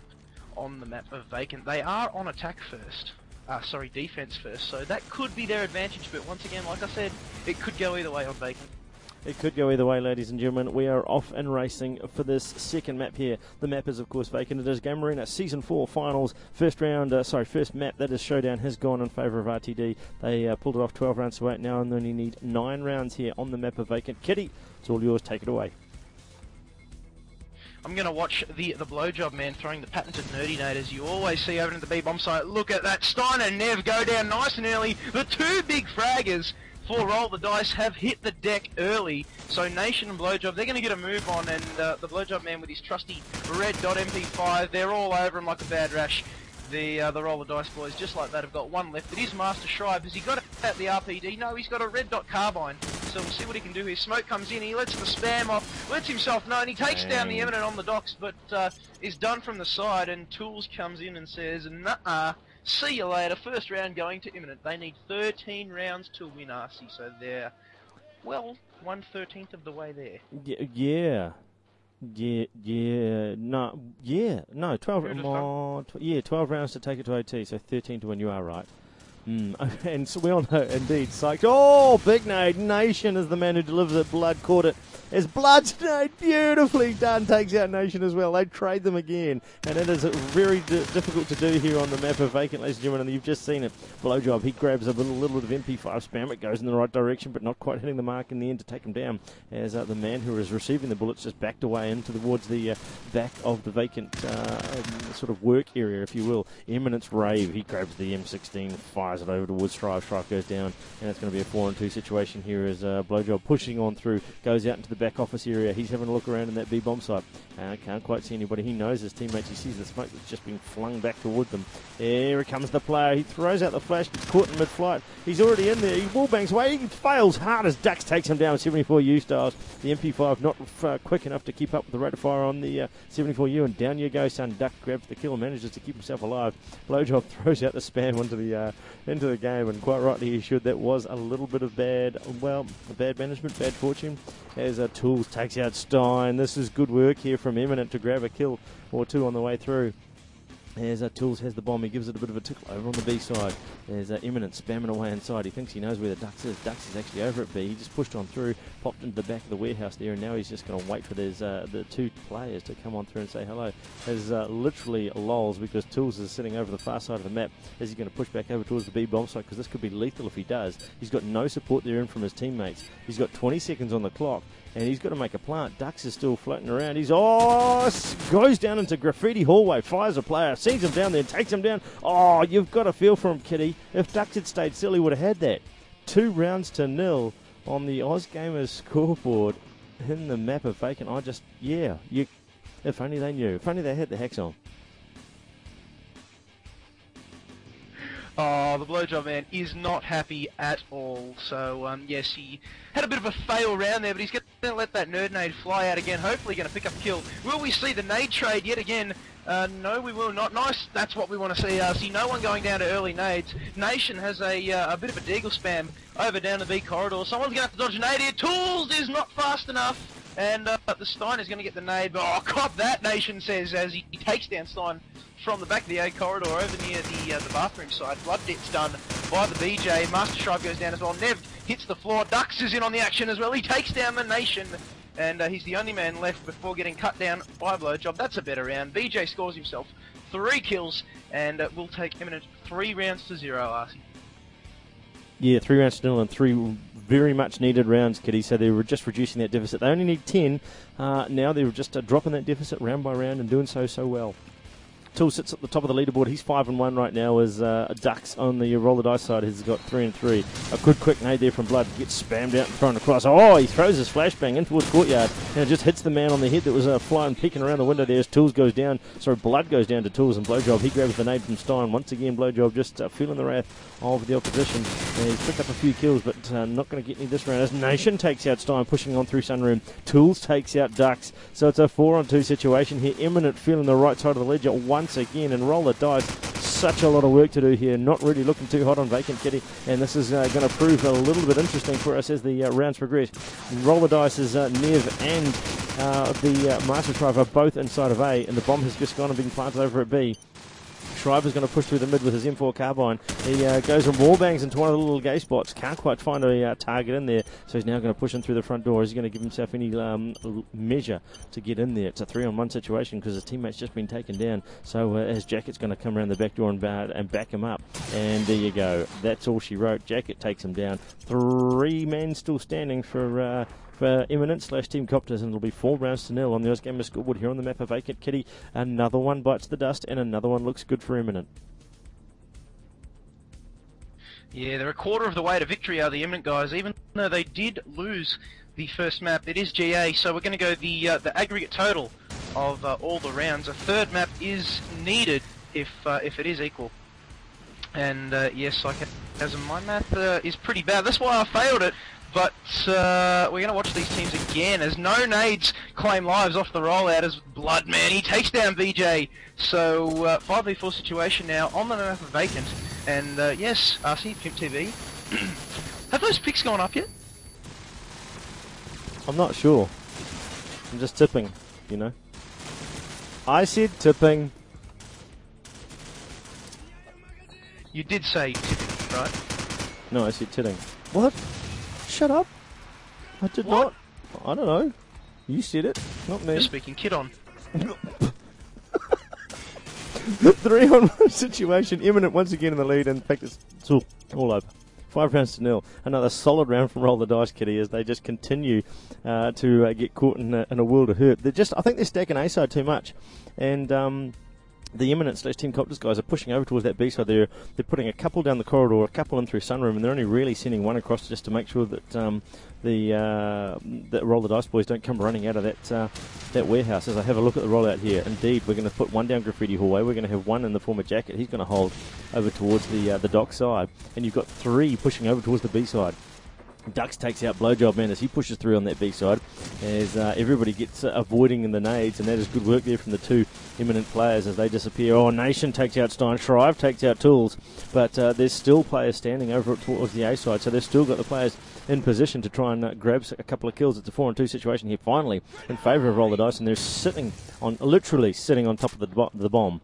on the map of Vacant. They are on attack first. Defense first. So that could be their advantage. But once again, like I said, it could go either way on Vacant. It could go either way, ladies and gentlemen. We are off and racing for this second map here. The map is, of course, Vacant. It is GameArena Season 4 Finals. First map, that is Showdown, has gone in favour of RTD. They pulled it off 12 rounds to 8 now, and only need 9 rounds here on the map of Vacant. Kitty, it's all yours. Take it away. I'm going to watch the blowjob man throwing the patented nerdy nade, as you always see over at the B-bomb site. Look at that. Stein and Nev go down nice and early. The two big fraggers for Roll the Dice have hit the deck early. So Nation and Blowjob, they're going to get a move on, and the Blowjob man with his trusty red dot MP5, they're all over him like a bad rash. The Roll the Dice boys, just like that, have got one left. It is Master Shrive. Has he got it at the RPD? No, he's got a red dot carbine. So we'll see what he can do here. Smoke comes in, he lets the spam off, lets himself know, and he takes down the Eminent on the docks, but is done from the side, and Tools comes in and says, "Nuh-uh. See you later." First round going to Eminent. They need 13 rounds to win, RC, so they're, 1/13 of the way there. No, 12 rounds to take it to OT, so 13 to win. You are right. And so we all know, indeed, Sykes. Oh, big nade. Nation is the man who delivers it. Blood caught it. As Blood's nade, beautifully done, takes out Nation as well. They trade them again, and it is very difficult to do here on the map of Vacant, ladies and gentlemen, and you've just seen it. Blowjob, he grabs a little bit of MP5 spam. It goes in the right direction, but not quite hitting the mark in the end to take him down, as the man who is receiving the bullets just backed away in towards the back of the Vacant sort of work area, if you will. Eminent's Rave, he grabs the M16, fires it over towards Strive. Strive goes down, and it's going to be a 4-on-2 situation here as Blowjob pushing on through, goes out into the back office area. He's having a look around in that B-bomb site. Can't quite see anybody. He knows his teammates. He sees the smoke that's just been flung back towards them. Here comes the player. He throws out the flash, gets caught in mid-flight. He's already in there. He wallbangs away. He fails hard as Dux takes him down with 74U styles. The MP5 not quick enough to keep up with the rate of fire on the 74U, and down you go, son. Duck grabs the kill and manages to keep himself alive. Blowjob throws out the spam into the game, and quite rightly he should. That was a little bit of bad management, bad fortune, as Tools takes out Stein. This is good work here from Eminent to grab a kill or two on the way through. As Tools has the bomb, he gives it a bit of a tickle over on the B side. There's Eminent spamming away inside. He thinks he knows where the Dux is. Dux is actually over at B. He just pushed on through, popped into the back of the warehouse there, and now he's just going to wait for the two players to come on through and say hello. As literally lols, because Tools is sitting over the far side of the map. Is he going to push back over towards the B bomb site? Because this could be lethal if he does. He's got no support there in from his teammates. He's got 20 seconds on the clock, and he's got to make a plant. Dux is still floating around. He's goes down into graffiti hallway, fires a player, sees him down there, takes him down. Oh, you've got to feel for him, Kitty. If Dux had stayed still, he would have had that. 2-0 on the OzGamers scoreboard in the map of Vacant. If only they knew. If only they had the hacks on. Oh, the blowjob man is not happy at all. So, yes, he had a bit of a fail round there, but he's going to let that nerd nade fly out again. Hopefully going to pick up a kill. Will we see the nade trade yet again? No, we will not. Nice, that's what we want to see. See no one going down to early nades. Nation has a bit of a deagle spam over down the B corridor. Someone's going to have to dodge a nade here. Tools is not fast enough. And the Stein is going to get the nade. But, oh, cop that, Nation says, as he takes down Stein from the back of the A corridor over near the bathroom side. Blood debt's done by the BJ. Master Shrive goes down as well. Nev hits the floor. Dux is in on the action as well. He takes down the Nation. And he's the only man left before getting cut down by a blowjob. That's a better round. BJ scores himself 3 kills and will take Eminent 3 rounds to 0, RC. Yeah, 3 rounds to 0 and 3 very much needed rounds, Kitty. So they were just reducing that deficit. They only need 10. Now they're just dropping that deficit round by round and doing so well. Tool sits at the top of the leaderboard. He's 5-1 right now as Dux on the roll the dice side has got 3-3. A good quick nade there from Blood. Gets spammed out and thrown across. Oh, he throws his flashbang in towards Courtyard and it just hits the man on the head that was flying, peeking around the window there as Tools goes down. Sorry, Blood goes down to Tools and Blowjob. He grabs the nade from Stein. Once again, Blowjob just feeling the wrath of the opposition. And he's picked up a few kills, but not going to get any this round. As Nation takes out Stein, pushing on through Sunroom. Tools takes out Dux. So it's a 4-on-2 situation here. Eminent feeling the right side of the ledger once again and roll the dice. Such a lot of work to do here. Not really looking too hot on Vacant, Kitty. And this is going to prove a little bit interesting for us as the rounds progress. Roll the dice is Nev and the Master Shrive are both inside of A, and the bomb has just gone and been planted over at B. Shriver's going to push through the mid with his M4 carbine. He goes and wallbangs into one of the little gay spots. Can't quite find a target in there, so he's now going to push in through the front door. Is he going to give himself any measure to get in there? It's a 3-on-1 situation because his teammate's just been taken down. So his Jacket's going to come around the back door and back him up. And there you go. That's all she wrote. Jacket takes him down. 3 men still standing for Eminent / Team Copters, and it'll be 4-0 on the OzGamers scoreboard here on the map of Vacant, Kitty. Another one bites the dust, and another one looks good for Eminent. Yeah, they're a quarter of the way to victory, are the Eminent guys, even though they did lose the first map. It is GA, so we're going to go the aggregate total of all the rounds. A third map is needed if it is equal. And yes, Cykasm, my math is pretty bad. That's why I failed it. But we're going to watch these teams again as no nades claim lives off the rollout as Bloodman. He takes down VJ. So 5v4 situation now on the map of Vacant. And yes, RC, Pimp TV. Have those picks gone up yet? I'm not sure. I'm just tipping, you know. I said tipping. You did say tipping, right? No, I said titting. What? Shut up. I did not. I don't know. You said it, not me. You're speaking kid on. 3-on-1 situation. Eminent once again in the lead, and in fact it's all over. 5-0. Another solid round from Roll the Dice, Kitty, as they just continue to get caught in a world of hurt. I think they're stacking A side too much, and the Eminent / Team Copters guys are pushing over towards that B side. They're putting a couple down the corridor, a couple in through Sunroom, and they're only really sending one across just to make sure that that Roll the Dice boys don't come running out of that warehouse. As I have a look at the rollout here, indeed, we're going to put one down Graffiti Hallway. We're going to have one in the former Jacket. He's going to hold over towards the dock side, and you've got 3 pushing over towards the B side. Dux takes out Blowjob Man as he pushes through on that B side, as everybody gets avoiding in the nades, and that is good work there from the 2 Eminent players as they disappear. Oh, Nation takes out Stein, Shrive takes out Tools, but there's still players standing over towards the A side, so they've still got the players in position to try and grab a couple of kills. It's a 4-on-2 situation here, finally, in favour of Roll the Dice, and they're literally sitting on top of the bomb.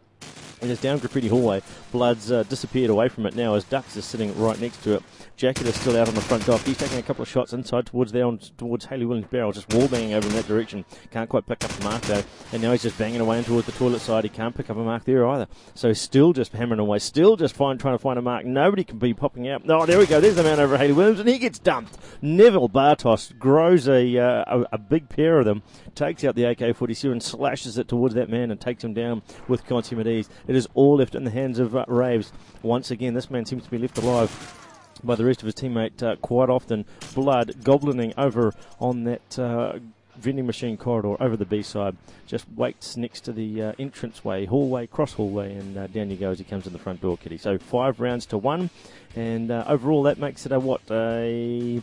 And it's down Graffiti Hallway. Blood's disappeared away from it now as Dux is sitting right next to it. Jacket is still out on the front dock. He's taking a couple of shots inside towards Hayley Williams' barrel, just wall banging over in that direction. Can't quite pick up the mark though. And now he's just banging away in towards the toilet side. He can't pick up a mark there either. So he's still just hammering away, still just trying to find a mark. Nobody can be popping out. Oh, there we go. There's the man over Hayley Williams, and he gets dumped. Neville Bartos grows a big pair of them, takes out the AK-47, slashes it towards that man and takes him down with consummate ease. It is all left in the hands of Raves. Once again, this man seems to be left alive by the rest of his teammate quite often. Blood goblining over on that vending machine corridor over the B-side. Just waits next to the entranceway, cross hallway, and down you go as he comes in the front door, Kitty. So 5 rounds to 1, and overall that makes it a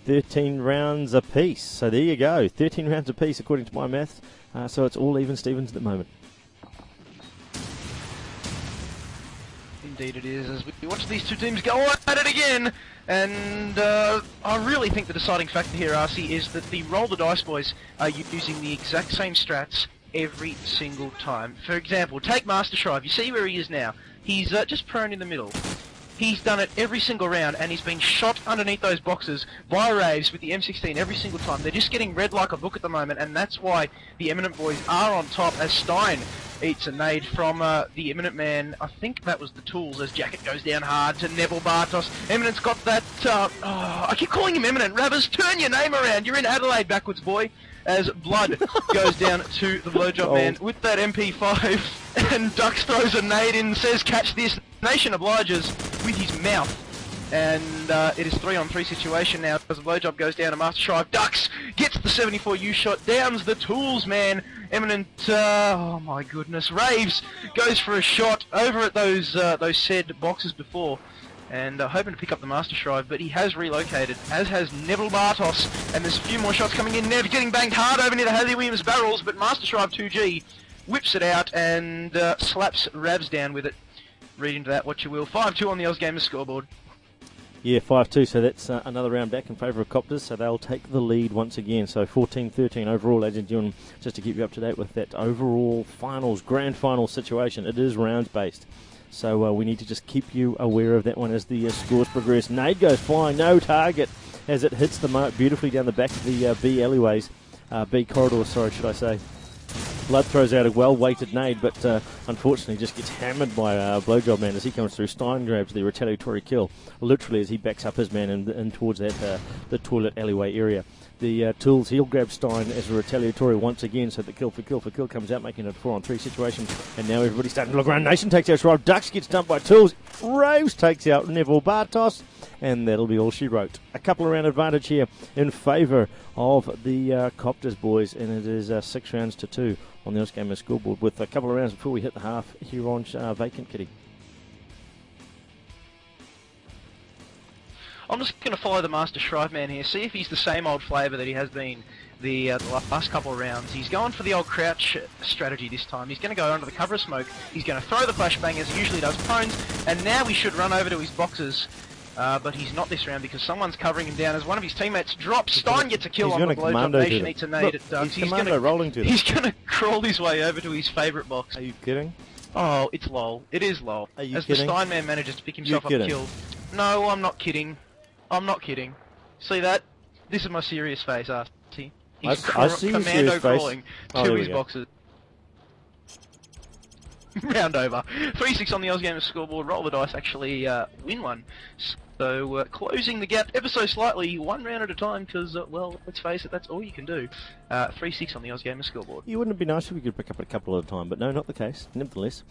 13 rounds apiece. So there you go, 13 rounds apiece according to my maths. So it's all even Stevens at the moment. Indeed it is, as we watch these two teams go at it again. And I really think the deciding factor here, RC, is that the Roll the Dice boys are using the exact same strats every single time. For example, take Master Shrive. You see where he is now. He's just prone in the middle. He's done it every single round, and he's been shot underneath those boxes by Raves with the M16 every single time. They're just getting read like a book at the moment, and that's why the Eminent boys are on top as Stein eats a nade from the Eminent man. I think that was the Tools as Jacket goes down hard to Neville Bartos. Eminent's got that... I keep calling him Eminent. Ravers, turn your name around. You're in Adelaide backwards, boy. As Blood goes down to the blowjob man with that MP5, and Dux throws a nade in and says, catch this. Nation obliges with his mouth. And it is 3-on-3 situation now as the blowjob goes down to Master Shrive. Dux gets the 74U shot, downs the Tools man. Eminent, oh my goodness, Raves goes for a shot over at those said boxes before, and hoping to pick up the Master Shrive, but he has relocated, as has Neville Bartos, and there's a few more shots coming in. Nev getting banged hard over near the Hayley Williams barrels, but Master Shrive 2G whips it out and slaps Ravs down with it. Read into that what you will. 5-2 on the OzGamers scoreboard. Yeah, 5-2, so that's another round back in favour of Copters, so they'll take the lead once again. So 14-13 overall, ladies and gentlemen, just to keep you up to date with that overall finals, grand final situation. It is rounds-based, so we need to just keep you aware of that one as the scores progress. Nade goes flying, no target, as it hits the mark beautifully down the back of the B alleyways, B corridors, sorry, should I say. Blood throws out a well-weighted nade, but unfortunately just gets hammered by Blowjob Man as he comes through. Stein grabs the retaliatory kill, literally as he backs up his man in towards that the toilet alleyway area. The Tools, he'll grab Stein as a retaliatory once again, so the kill for kill comes out, making it a 4-on-3 situation. And now everybody's starting to look around. Nation takes out Shrive. Dux gets dumped by Tools. Raves takes out Neville Bartos. And that'll be all she wrote. A couple of round advantage here in favour of the Copters boys, and it is 6 rounds to 2 on the OzGamers scoreboard, with a couple of rounds before we hit the half here on Vacant, Kitty. I'm just going to follow the Master Shrive man here, see if he's the same old flavour that he has been the last couple of rounds. He's going for the old crouch strategy this time. He's going to go under the cover of smoke. He's going to throw the flashbang as he usually does prones, and now he should run over to his boxes. But he's not this round because someone's covering him down as one of his teammates drops. Stein gets a kill on the blowjob. Nation eats a nade at Dux. He's going to crawl his way over to his favourite box. Are you kidding? Oh, it's lol. It is lol. Are you as kidding? The Stein man manages to pick himself up a kill. No, I'm not kidding. I'm not kidding. See that? This is my serious face, RC. He's I see commando crawling to his boxes. Round over. 3-6 on the OzGamers scoreboard. Roll the dice actually win one. So closing the gap ever so slightly, 1 round at a time, because, well, let's face it, that's all you can do. 3-6 on the OzGamers scoreboard. You wouldn't it be nice if we could pick up a couple at a time, but no, not the case, nevertheless.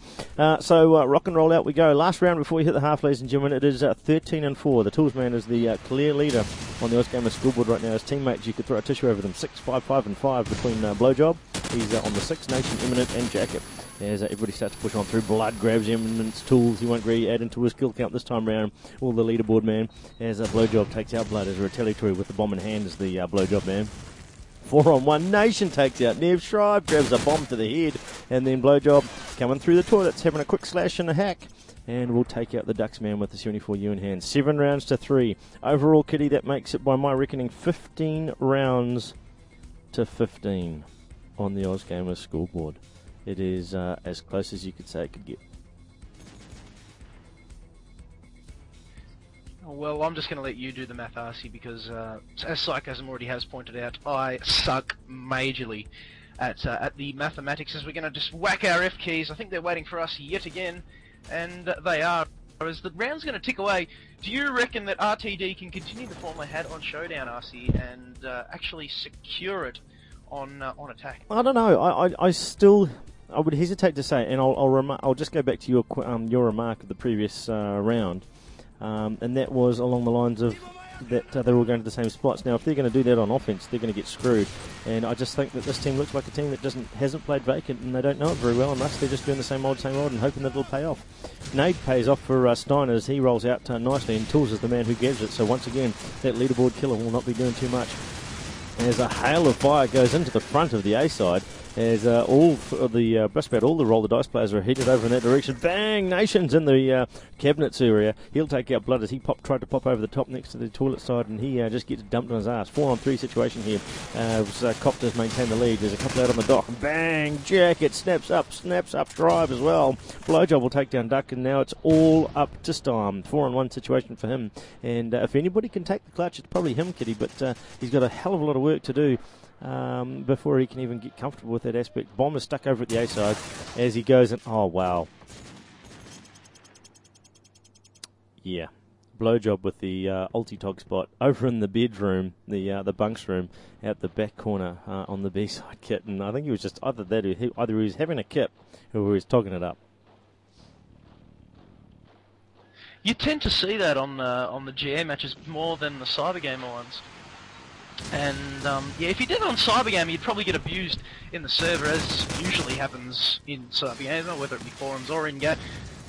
So rock and roll out we go. Last round before we hit the half, ladies and gentlemen, it is 13-4. The Tools man is the clear leader on the OzGamers scoreboard right now. His teammates, you could throw a tissue over them. 6, 5, 5 and 5 between Blowjob. He's on the 6, Nation, Eminent and Jacket. As everybody starts to push on through, Blood grabs Eminent's Tools. He won't really add into his kill count this time round. All the leaderboard man. As Blowjob takes out Blood as a retaliatory with the bomb in hand as the Blowjob man. 4-on-1. Nation takes out Nev. Shrive grabs a bomb to the head. And then Blowjob coming through the toilets, having a quick slash and a hack. And we'll take out the Ducks man with the 74U in hand. 7 rounds to 3. Overall, Kitty, that makes it, by my reckoning, 15 rounds to 15 on the OzGamers scoreboard. It is as close as you could say it could get. Well, I'm just going to let you do the math, Arcee, because as Cykasm already has pointed out, I suck majorly at the mathematics. As we're going to just whack our F keys, I think they're waiting for us yet again, and they are. As the round's going to tick away, do you reckon that RTD can continue the form they had on Showdown, Arcee, and actually secure it on attack? I don't know. I would hesitate to say, and I'll just go back to your remark of the previous round, and that was along the lines of that they're all going to the same spots. Now, if they're going to do that on offense, they're going to get screwed. And I just think that this team looks like a team that hasn't played vacant, and they don't know it very well, unless they're just doing the same old, and hoping that it'll pay off. Nade pays off for Stein as he rolls out nicely, and Tools is the man who gives it. So once again, that leaderboard killer will not be doing too much. As a hail of fire goes into the front of the A side, as just about all the roll the dice players are headed over in that direction. Bang! Nation's in the cabinets area. He'll take out Blood as he tried to pop over the top next to the toilet side, and he just gets dumped on his ass. 4-on-3 situation here. Copters maintain the lead. There's a couple out on the dock. Bang! Jacket snaps up, drive as well. Blowjob will take down Duck, and now it's all up to Stein. 4-on-1 situation for him. And if anybody can take the clutch, it's probably him, Kitty, but he's got a hell of a lot of work to do before he can even get comfortable with that aspect. Bomb is stuck over at the A side as he goes and oh wow, yeah, blowjob with the ulti-tog spot over in the bedroom, the bunks room out the back corner on the B side kit, and I think he was just either he was having a kip or he was togging it up. You tend to see that on the GA matches more than the cyber gamer ones. And yeah, if you did it on Cybergamer, you'd probably get abused in the server, as usually happens in Cybergamer, whether it be forums or in game.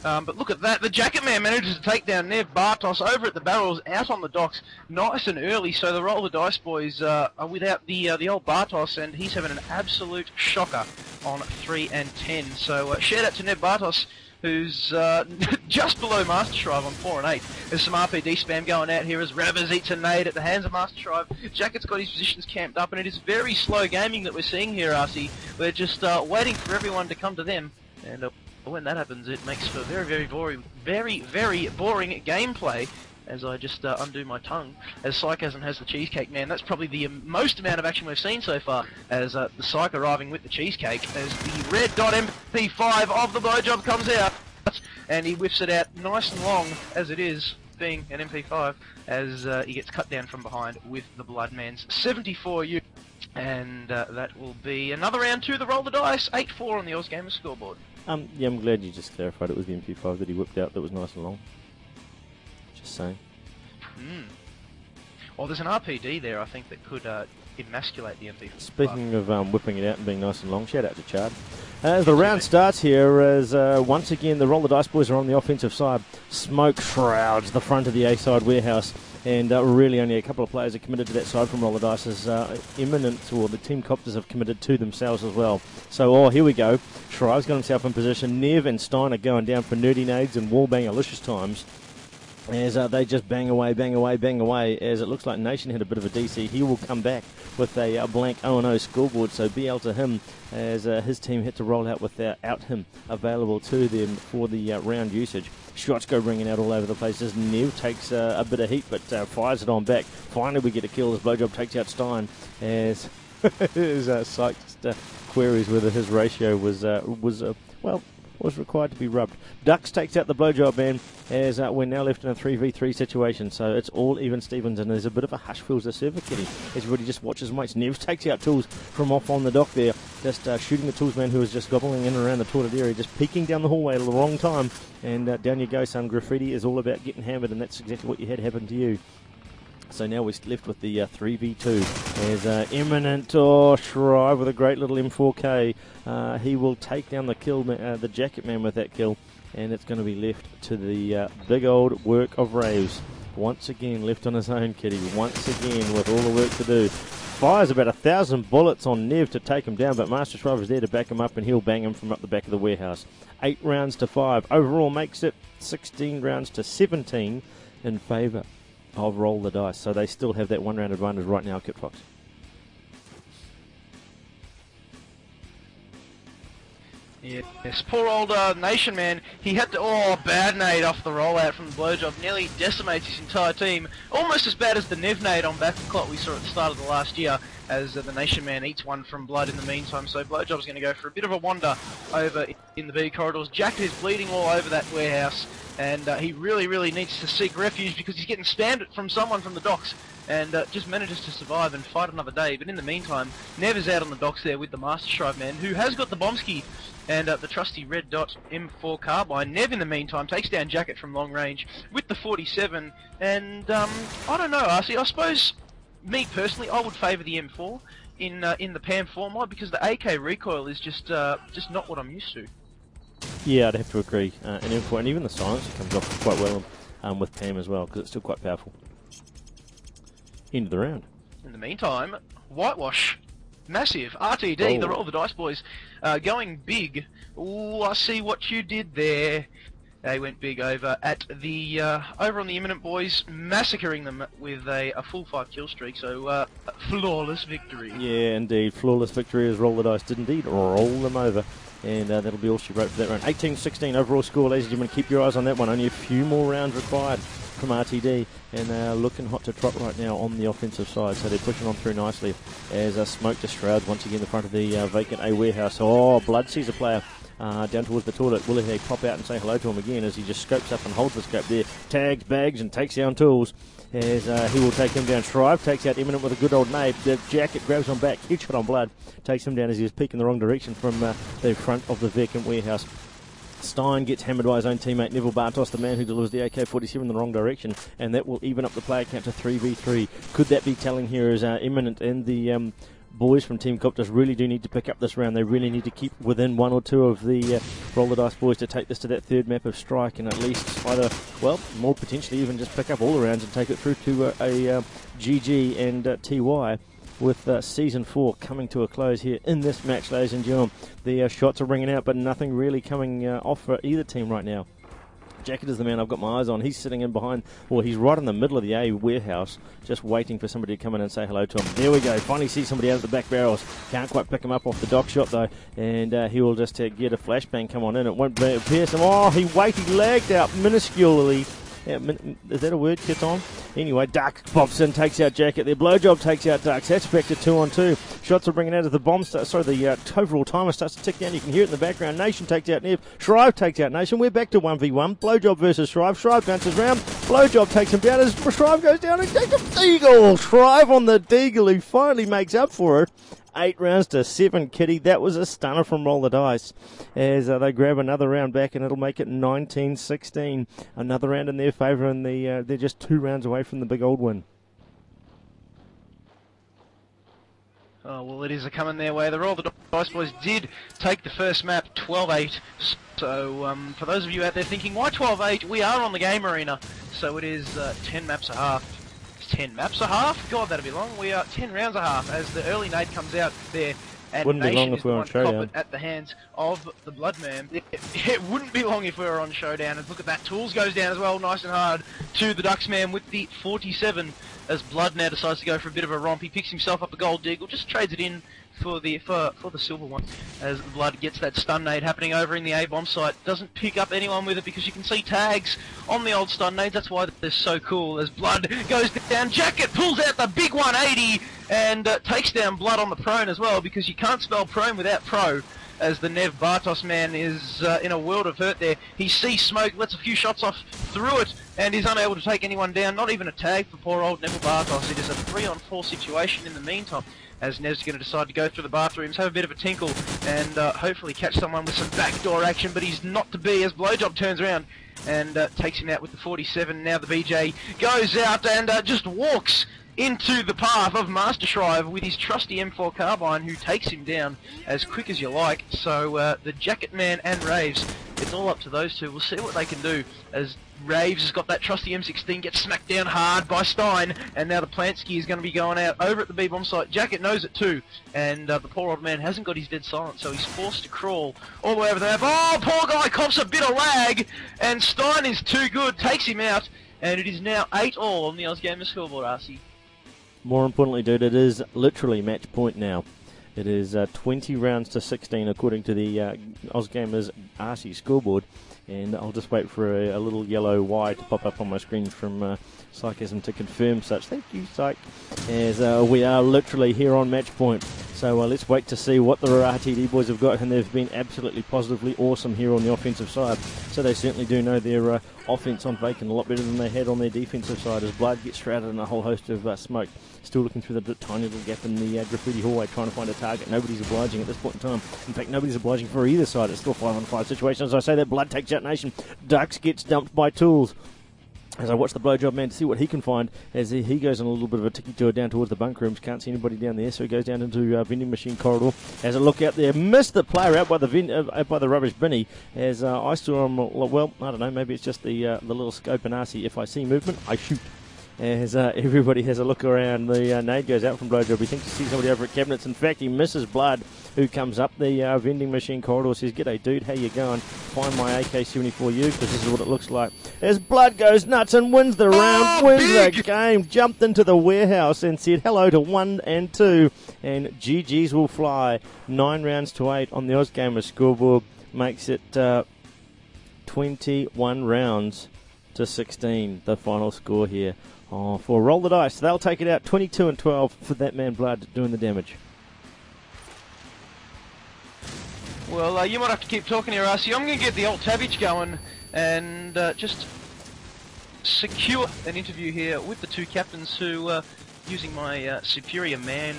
But look at that, the Jacket Man manages to take down Nev Bartos over at the barrels, out on the docks, nice and early. So the roll the dice boys are without the old Bartos, and he's having an absolute shocker on 3 and 10. So shout out to Nev Bartos, who's just below Master Shrive on 4 and 8. There's some RPD spam going out here as Ravers eats a nade at the hands of Master Shrive. Jacket's got his positions camped up, and it is very slow gaming that we're seeing here, Arcee. We're just waiting for everyone to come to them, and when that happens, it makes for very boring gameplay. As I just undo my tongue, as Cykasm has the Cheesecake Man. That's probably the most amount of action we've seen so far, as the Cyke arriving with the Cheesecake, as the red dot MP5 of the blowjob comes out, and he whiffs it out nice and long, as it is, being an MP5, as he gets cut down from behind with the Bloodman's 74U. And that will be another round 2, the roll the dice, 8-4 on the AusGamer scoreboard. Yeah, I'm glad you just clarified it was the MP5 that he whipped out that was nice and long. Just saying. Well, there's an RPD there, I think, that could emasculate the MP5. Speaking of whipping it out and being nice and long, shout out to Chad. As the round starts here, as once again the Roll the Dice boys are on the offensive side. Smoke shrouds the front of the A-side warehouse, and really only a couple of players are committed to that side from Roll the Dice, as Eminent, or the Team Copters, have committed to themselves as well. So, here we go. Shrive's got himself in position. Nev and Stein are going down for nerdy nades and wallbang-alicious times, as they just bang away, as it looks like Nation had a bit of a DC. He will come back with a blank 0-0 scoreboard, so BL to him, as his team had to roll out without him available to them for the round usage. Shots go ringing out all over the place as Nev takes a bit of heat, but fires it on back. Finally we get a kill as Blowjob takes out Stein, as Syke queries whether his ratio was required to be rubbed. Ducks takes out the Blowjob Man, as we're now left in a 3v3 situation, so it's all even Stevens, and there's a bit of a hush feels the server, Kitty. Everybody just watches mates. Neves takes out Tools from off on the dock there, just shooting the Tools Man, who was just gobbling in and around the toilet area, just peeking down the hallway at the wrong time, and down you go, son. Graffiti is all about getting hammered, and that's exactly what you had happen to you. So now we're left with the 3v2. There's Eminent, Shrive with a great little M4K. He will take down the kill, the Jacket Man with that kill, and it's going to be left to the big old work of Raves. Once again, left on his own, Kitty. Once again, with all the work to do. Fires about 1,000 bullets on Nev to take him down, but Master Shrive is there to back him up, and he'll bang him from up the back of the warehouse. 8 rounds to 5. Overall makes it 16 rounds to 17 in favour of Roll the Dice, so they still have that 1 round advantage right now, Kit Fox. Yes, poor old Nation man, he had to, bad nade off the rollout from the blowjob, nearly decimates his entire team, almost as bad as the Nev nade on back of clock we saw at the start of the last year, as the Nation man eats one from Blood in the meantime, so Blowjob's going to go for a bit of a wander over in the B corridors. Jacket is bleeding all over that warehouse, and he really needs to seek refuge because he's getting spammed from someone from the docks, and just manages to survive and fight another day. But in the meantime, Nev is out on the docks there with the Master Shrive man, who has got the Bombski and the trusty red dot M4 carbine. Nev, in the meantime, takes down Jacket from long range with the 47, and I don't know, RC, I suppose, me personally, I would favour the M4 in the PAM4 mod, because the AK recoil is just not what I'm used to. Yeah, I'd have to agree. An M4, and even the silencer comes off quite well with PAM as well, because it's still quite powerful. End of the round. In the meantime, Whitewash, massive, RTD, the Roll the Dice boys, going big. Ooh, I see what you did there. They went big over at the over on the Eminent boys, massacring them with a full 5 kill streak. So flawless victory. Yeah, indeed, flawless victory as Roll the Dice did indeed roll them over. And that'll be all she wrote for that round. 18-16 overall score, ladies and gentlemen. Keep your eyes on that one. Only a few more rounds required from RTD, and they're looking hot to trot right now on the offensive side, so they're pushing on through nicely as Smoke just shrouds once again in the front of the vacant A warehouse. Blood sees a player down towards the toilet. Will he pop out and say hello to him again as he just scopes up and holds the scope there, tags, bags, and takes down tools as he will take him down. Shrive takes out Eminent with a good old nade. The Jacket grabs on back, headshot on Blood, takes him down as he was peeking the wrong direction from the front of the vacant warehouse. Stein gets hammered by his own teammate Neville Bartos, the man who delivers the AK-47 in the wrong direction, and that will even up the player count to 3v3. Could that be telling here as Eminent and the boys from Team Copters really do need to pick up this round. They really need to keep within one or two of the Roll the Dice boys to take this to that third map of Strike, and at least either, well, more potentially even just pick up all the rounds and take it through to a GG and TY. With Season 4 coming to a close here in this match, ladies and gentlemen. The shots are ringing out, but nothing really coming off for either team right now. Jacket is the man I've got my eyes on. He's sitting in behind, or he's right in the middle of the A warehouse, just waiting for somebody to come in and say hello to him. There we go. Finally see somebody out of the back barrels. Can't quite pick him up off the dock shot, though, and he will just get a flashbang come on in. It won't pierce him. He lagged out minusculely. Yeah, is that a word, Kiton? Anyway, Duck pops in, takes out Jacket there. Blowjob takes out Ducks. That's back to 2-on-2. Shots are bringing out as the bomb starts. Sorry, the overall timer starts to tick down. You can hear it in the background. Nation takes out Nev. Shrive takes out Nation. We're back to 1v1. Blowjob versus Shrive. Shrive bounces round. Blowjob takes him down as Shrive goes down and takes a Deagle. Shrive on the Deagle, who finally makes up for it. 8 rounds to 7, Kitty. That was a stunner from Roll the Dice as they grab another round back, and it'll make it 19-16. Another round in their favour, and they're just 2 rounds away from the big old win. Oh, well, it is a coming their way. The Roll the Dice boys did take the first map 12-8. So for those of you out there thinking, why 12-8? We are on the GameArena, so it is 10 maps a half. 10 maps a half? God, that'd be long. We are 10 rounds a half as the early nade comes out there. And wouldn't be long Nation if we were on Showdown. At the hands of the Bloodman. It wouldn't be long if we were on Showdown. And look at that. Tools goes down as well, nice and hard, to the Ducksman with the 47 as Blood now decides to go for a bit of a romp. He picks himself up a gold Deagle, just trades it in for the silver one as Blood gets that stun nade happening over in the A bomb site. Doesn't pick up anyone with it because you can see tags on the old stun nades. That's why they're so cool as Blood goes down. Jacket pulls out the big 180 and takes down Blood on the prone as well, because you can't spell prone without pro, as the Nev Bartos man is in a world of hurt there. He sees smoke, lets a few shots off through it, and is unable to take anyone down. Not even a tag for poor old Neville Bartos. It is a 3-on-4 situation in the meantime, as Nev's going to decide to go through the bathrooms, have a bit of a tinkle, and hopefully catch someone with some backdoor action, but he's not to be as Blowjob turns around and takes him out with the 47. Now the BJ goes out and just walks into the path of Master Shrive with his trusty M4 carbine, who takes him down as quick as you like. So the Jacket Man and Raves, it's all up to those two. We'll see what they can do, as Raves has got that trusty M16, gets smacked down hard by Stein, and now the Plansky is going to be going out over at the B-bomb site. Jacket knows it too, and the poor old man hasn't got his dead silent, so he's forced to crawl all the way over the map. Oh, poor guy cops a bit of lag, and Stein is too good, takes him out, and it is now 8-all on the OzGamer scoreboard, RC. More importantly, dude, it is literally match point now. It is 20 rounds to 16 according to the OzGamers RC scoreboard. And I'll just wait for a little yellow Y to pop up on my screen from Cykasm to confirm such. Thank you, Cyk. As we are literally here on match point. So let's wait to see what the RTD boys have got. And they've been absolutely positively awesome here on the offensive side. So they certainly do know their offense on vacant a lot better than they had on their defensive side, as Blood gets shrouded in a whole host of smoke. Still looking through the tiny little gap in the graffiti hallway, trying to find a target. Nobody's obliging at this point in time. In fact, nobody's obliging for either side. It's still 5-on-5 situation. As I say that, Blood takes out Nation. Ducks gets dumped by Tools. As I watch the blowjob man to see what he can find, as he goes on a little bit of a ticky tour down towards the bunk rooms. Can't see anybody down there, so he goes down into vending machine corridor. As I look out there, missed the player out by the rubbish binny. As I saw him, well, I don't know, maybe it's just the little scope and RC. If I see movement, I shoot. As everybody has a look around, the nade goes out from blowjob. He thinks he sees somebody over at cabinets. In fact, he misses Blood, who comes up the vending machine corridor. Says, "G'day, dude. How you going? Find my AK-74U, because this is what it looks like." As Blood goes nuts and wins the round, wins the game, jumped into the warehouse and said hello to 1 and 2, and GGs will fly. 9 rounds to 8 on the OzGamers scoreboard makes it 21 rounds to 16. The final score here. For Roll the Dice, they'll take it out 22 and 12 for that man Blood doing the damage. Well, you might have to keep talking here, RC. I'm going to get the alt tabage going and just secure an interview here with the two captains who, using my superior my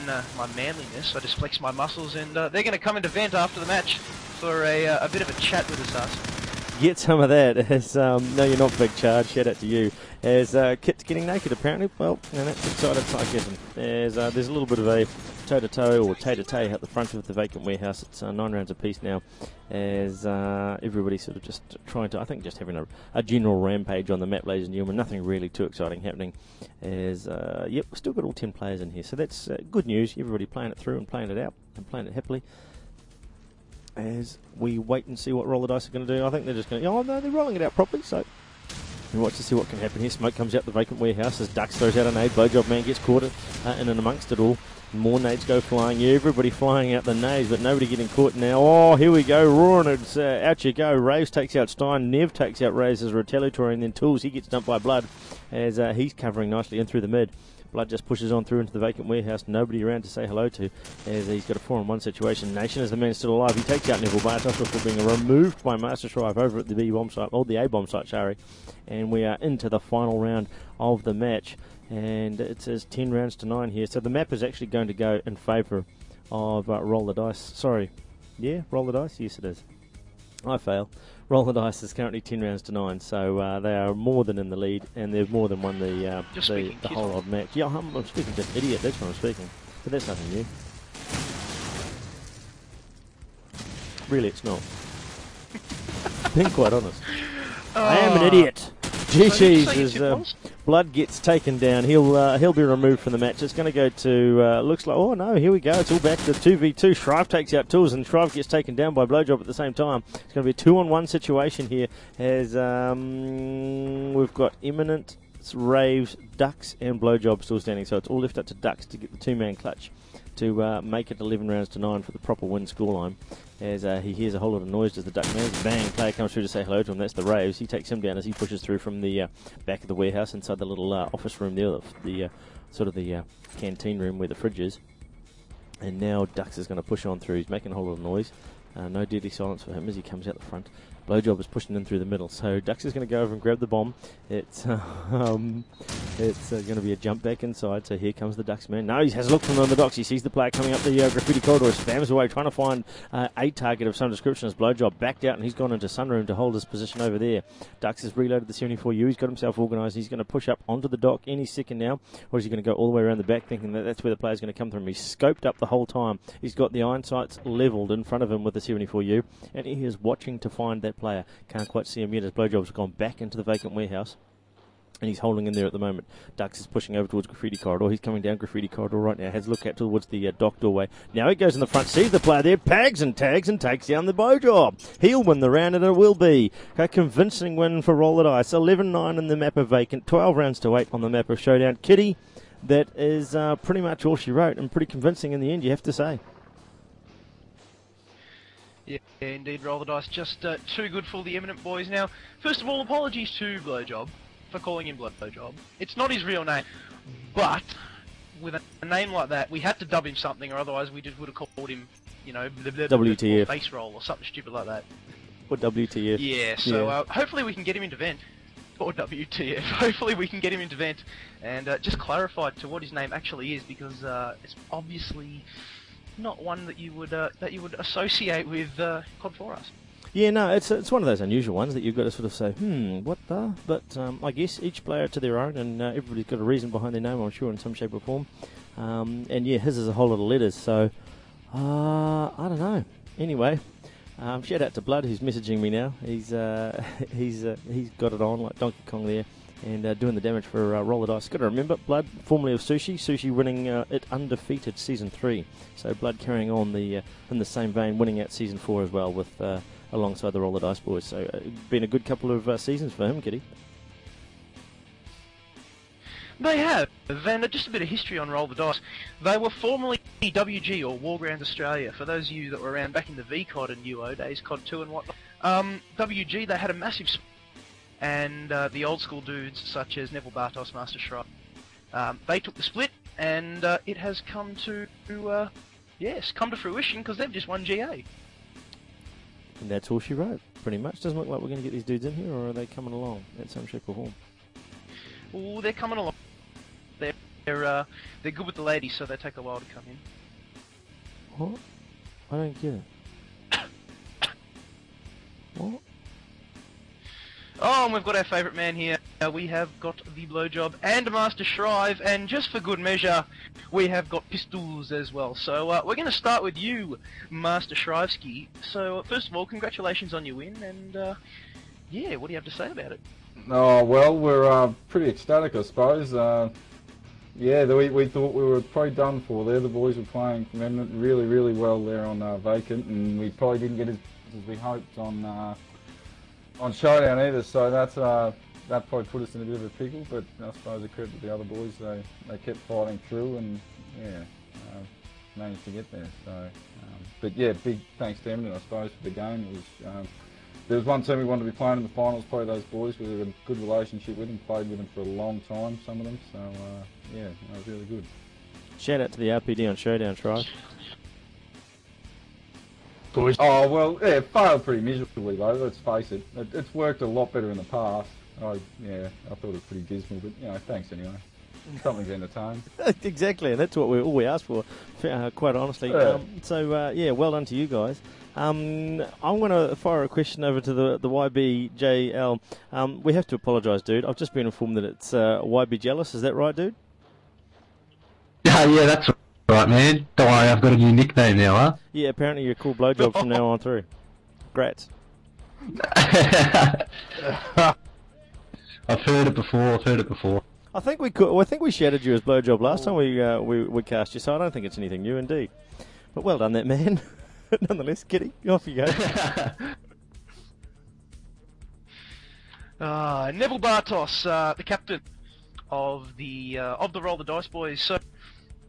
manliness, I just flex my muscles, and they're going to come into vent after the match for a bit of a chat with us, RC. Get some of that. As, no, you're not Big Charge. Shout out to you. As Kit's getting naked, apparently. Well, and that's excited Cykasm. As there's a little bit of a toe-to-toe or tay-to-tay at the front of the vacant warehouse. It's 9 rounds apiece now. As everybody's sort of just trying to, I think, just having a general rampage on the map, ladies and gentlemen. Nothing really too exciting happening. As yep, we've still got all 10 players in here, so that's good news. Everybody playing it through and playing it out and playing it happily. As we wait and see what Roll the Dice are going to do. I think they're just going to... Oh, no, they're rolling it out properly, so... We watch to see what can happen here. Smoke comes out the vacant warehouse as Ducks throws out a nade. Blowjob man gets caught in and amongst it all. More nades go flying. Everybody flying out the nades, but nobody getting caught now. Oh, here we go. Roaring. It's out you go. Raves takes out Stein. Nev takes out Raves as retaliatory, and then Tools, he gets dumped by Blood as he's covering nicely in through the mid. Blood just pushes on through into the vacant warehouse. Nobody around to say hello to, as he's got a 4-on-1 situation. Nation is the man still alive. He takes out Neville Bartos before being removed by Master Shrive over at the B-bomb site, or the A-bomb site, sorry. And we are into the final round of the match. And it says 10 rounds to 9 here. So the map is actually going to go in favour of Roll the Dice. Sorry. Yeah, Roll the Dice? Yes, it is. I fail. Roll the Dice is currently 10 rounds to 9, so they are more than in the lead, and they've more than won the whole odd match. Yeah, I'm speaking to an idiot, that's what I'm speaking. But that's nothing new. Really, it's not. Being quite honest. I am an idiot. GG's is Blood gets taken down. He'll be removed from the match. It's going to go to looks like, oh no, here we go. It's all back to 2v2. Shrive takes out Tools, and Shrive gets taken down by Blowjob at the same time. It's going to be a 2-on-1 situation here. As we've got Eminent, Raves, Ducks, and Blowjob still standing. So it's all left up to Ducks to get the 2-man clutch to make it 11 rounds to 9 for the proper win scoreline. As he hears a whole lot of noise as the Duck man, bang, player comes through to say hello to him. That's the Raves. He takes him down as he pushes through from the back of the warehouse inside the little office room there, the sort of the canteen room where the fridge is. And now Ducks is going to push on through. He's making a whole lot of noise. No deadly silence for him as he comes out the front. Blowjob is pushing in through the middle. So Ducks is going to go over and grab the bomb. It's going to be a jump back inside. So here comes the Ducks man. No, he has a look from on the docks. He sees the player coming up the graffiti corridor. Spams away, trying to find a target of some description as Blowjob backed out, and he's gone into Sunroom to hold his position over there. Ducks has reloaded the 74U. He's got himself organised. He's going to push up onto the dock any second now. Or is he going to go all the way around the back, thinking that that's where the player's going to come from? He's scoped up the whole time. He's got the iron sights levelled in front of him with the 74U, and he is watching to find that player. Can't quite see him yet as Blowjob's gone back into the vacant warehouse, and he's holding in there at the moment. Ducks is pushing over towards Graffiti Corridor. He's coming down Graffiti Corridor right now. Has a look out towards the dock doorway. Now he goes in the front, sees the player there, tags and takes down the Blowjob. He'll win the round, and it will be a convincing win for Roll the Dice. 11-9 in the map of vacant, 12 rounds to 8 on the map of Showdown. Kitty, that is pretty much all she wrote, and pretty convincing in the end, you have to say. Yeah, indeed, roll the dice. Just too good for the Eminent boys. Now, first of all, apologies to Blowjob for calling him Blowjob. It's not his real name, but with a name like that, we had to dub him something, or otherwise we just would have called him, you know, WTF. face roll or something stupid like that. Or WTF. Yeah, so hopefully we can get him into Vent. Or WTF. Hopefully we can get him into Vent and just clarify to what his name actually is, because it's obviously not one that you would associate with COD 4 Us. Yeah, no, it's one of those unusual ones that you've got to sort of say, what the? But I guess each player to their own, and everybody's got a reason behind their name, I'm sure, in some shape or form. And yeah, his is a whole lot of letters, so I don't know. Anyway, shout out to Blood, who's messaging me now. He's got it on like Donkey Kong there, and doing the damage for Roll the Dice. Got to remember, Blood, formerly of Sushi winning it undefeated Season 3. So Blood carrying on in the same vein, winning out Season 4 as well with alongside the Roll the Dice boys. So been a good couple of seasons for him, Kitty. They have, and just a bit of history on Roll the Dice. They were formerly WG, or Wargrounds Australia, for those of you that were around back in the VCOD and UO days, COD 2 and whatnot. WG, they had a massive and the old school dudes such as Neville Bartos, Master Shrine, they took the split, and it has come to fruition because they've just won GA. And that's all she wrote, pretty much. Doesn't look like we're going to get these dudes in here, or are they coming along at some shape or form? Oh, they're coming along. They're good with the ladies, so they take a while to come in. What? I don't get it. What? Oh, and we've got our favourite man here. We have got the Blowjob and Master Shrive, and just for good measure, we have got pistols as well. So we're going to start with you, Master Shrivesky. So first of all, congratulations on your win, and yeah, what do you have to say about it? Oh, well, we're pretty ecstatic, I suppose. Yeah, we thought we were probably done for there. The boys were playing from Eminent really, really well there on Vacant, and we probably didn't get as we hoped on Showdown either. So that's that probably put us in a bit of a pickle. But I suppose it credit to the other boys. They kept fighting through, and yeah, managed to get there. So, but yeah, big thanks to Eminent, I suppose, for the game. It was. There was one team we wanted to be playing in the finals, probably those boys. We had a good relationship with them, played with them for a long time, some of them. So, yeah, that was really good. Shout out to the RPD on Showdown, Shrive. Boys. Oh, well, yeah, it failed pretty miserably, though, let's face it. It's worked a lot better in the past. I thought it was pretty dismal, but, you know, thanks anyway. Something's entertaining. Exactly, and that's what all we asked for, quite honestly. Yeah. Yeah, well done to you guys. I'm going to fire a question over to the YBJL. We have to apologise, dude. I've just been informed that it's YB Jealous. Is that right, dude? Yeah, that's right, man. Don't worry, I've got a new nickname now, huh? Yeah, apparently you're a cool blowjob from now on through. Grats. I've heard it before. I think we shouted you as blowjob last time we cast you, so I don't think it's anything new, indeed. But well done, that man. Nonetheless, Kitty, off you go. Neville Bartos, the captain of the Roll the Dice boys. So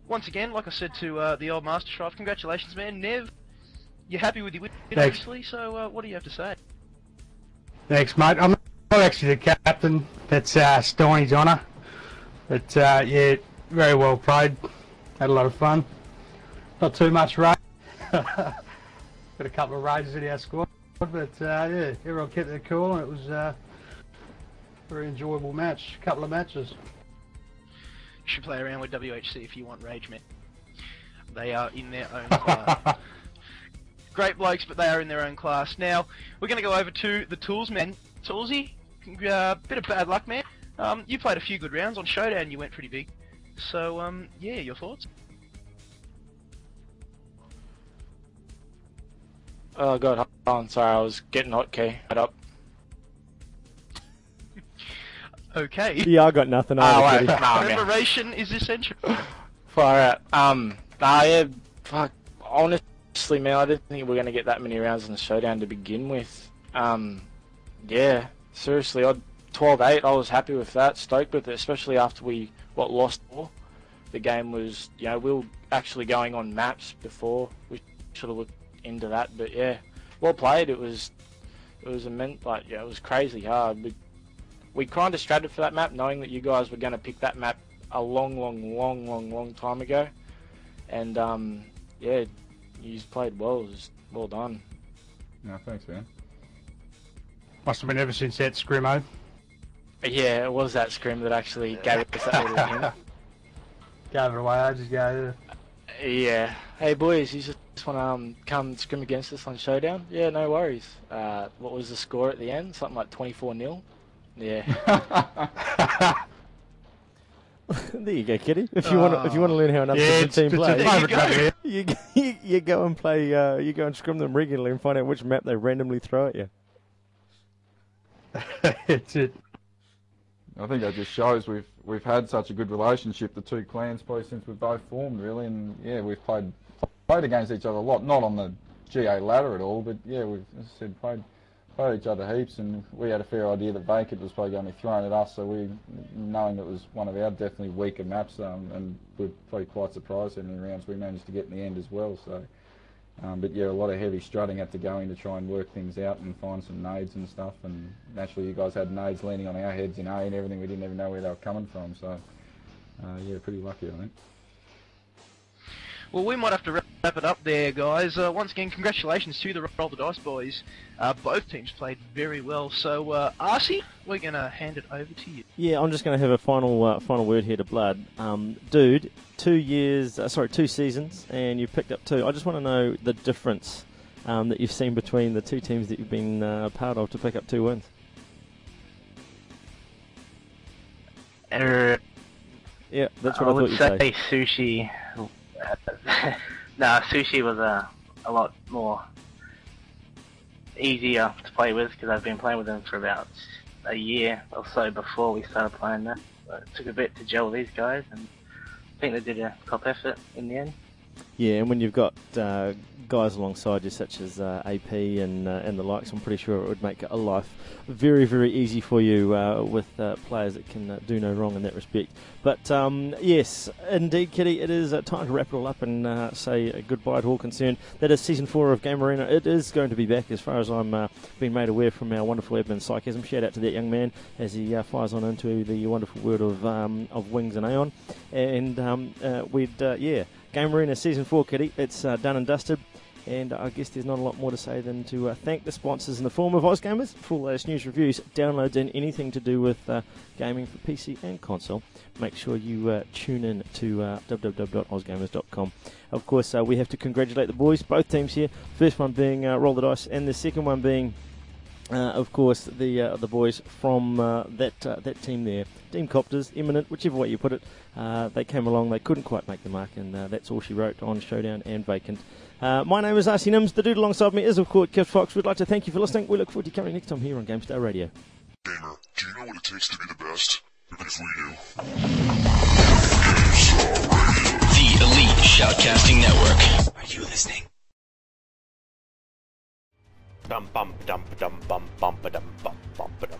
once again, like I said to the old Master Shrive, congratulations, man. Nev, you're happy with your win, obviously. So what do you have to say? Thanks, mate. I'm not actually the captain. That's Steiny's honour. But yeah, very well played. Had a lot of fun. Not too much rain. Got a couple of rages in our squad, but yeah, everyone kept their cool, and it was a very enjoyable match. Couple of matches. You should play around with WHC if you want rage, man. They are in their own class. Great blokes, but they are in their own class. Now we're going to go over to the Tools man. Toolsy, bit of bad luck, man. You played a few good rounds on Showdown. You went pretty big. So yeah, your thoughts? Oh god, hold on, sorry, I was getting hotkey. Head up. Okay. Yeah, I got nothing. Preparation is essential. Far out. Yeah, fuck. Honestly, man, I didn't think we were going to get that many rounds in the Showdown to begin with. Yeah, seriously, 12-8, I was happy with that, stoked with it, especially after we lost. The game was, we were actually going on maps before. We should have looked into that, but yeah, well played. It was immense. Like, yeah, it was crazy hard. We kind of stratted for that map, knowing that you guys were going to pick that map a long time ago. And yeah, you played well. It was well done. No, thanks, man. Must have been ever since that scrimmo. Yeah, it was that scrim that actually gave us that little hint. Gave it away ages ago. Yeah. Hey boys, you just want to come scrim against us on Showdown? Yeah, no worries. What was the score at the end? Something like 24-0. Yeah. There you go, Kitty. If you want to learn how another team plays, you go and play. You go and scrim them regularly and find out which map they randomly throw at you. It's it. I think that just shows we've had such a good relationship, the two clans, probably since we've both formed, really. And yeah, we've played against each other a lot, not on the GA ladder at all, but yeah, we've, as I said, played each other heaps, and we had a fair idea that Vacant was probably going to be thrown at us, so we, knowing it was one of our definitely weaker maps, and we're probably quite surprised how many rounds we managed to get in the end as well. So, but yeah, a lot of heavy strutting had to go in to try and work things out and find some nades and stuff, and naturally you guys had nades landing on our heads in A and everything. We didn't even know where they were coming from, so yeah, pretty lucky, I think. Well, we might have to wrap it up there, guys. Once again, congratulations to the Roll the Dice boys. Both teams played very well. So, Arcee, we're going to hand it over to you. Yeah, I'm just going to have a final word here to Blood. Dude, 2 seasons, and you've picked up 2. I just want to know the difference that you've seen between the two teams that you've been part of to pick up 2 wins. Yeah, that's what I thought you'd say. I would say Sushi. Sushi was a lot more easier to play with because I've been playing with them for about a year or so before we started playing them. So it took a bit to gel these guys, and I think they did a top effort in the end. Yeah, and when you've got guys alongside you such as AP and the likes, I'm pretty sure it would make a life very, very easy for you with players that can do no wrong in that respect. But yes, indeed, Kitty, it is time to wrap it all up and say goodbye to all concerned. That is Season 4 of GameArena. It is going to be back as far as I'm being made aware from our wonderful admin Cykasm. Shout out to that young man as he fires on into the wonderful world of Wings and Aeon. And GameArena Season 4, Kitty, it's done and dusted. And I guess there's not a lot more to say than to thank the sponsors in the form of OzGamers for all those news, reviews, downloads, and anything to do with gaming for PC and console. Make sure you tune in to www.ozgamers.com. Of course, we have to congratulate the boys, both teams here. First one being Roll the Dice, and the second one being, of course, the boys from that team there. Team Copters, Eminent, whichever way you put it. They came along, they couldn't quite make the mark, and that's all she wrote on Showdown and Vacant. My name is Arcee Nims. The dude alongside me is, of course, Kev Fox. We'd like to thank you for listening. We look forward to you coming next time here on GameStar Radio. Gamer, do you know what it takes to be the best? Because we do. The Elite Shoutcasting Network. Are you listening? Dum bum dum dum bum bum ba dum bum bum ba dum.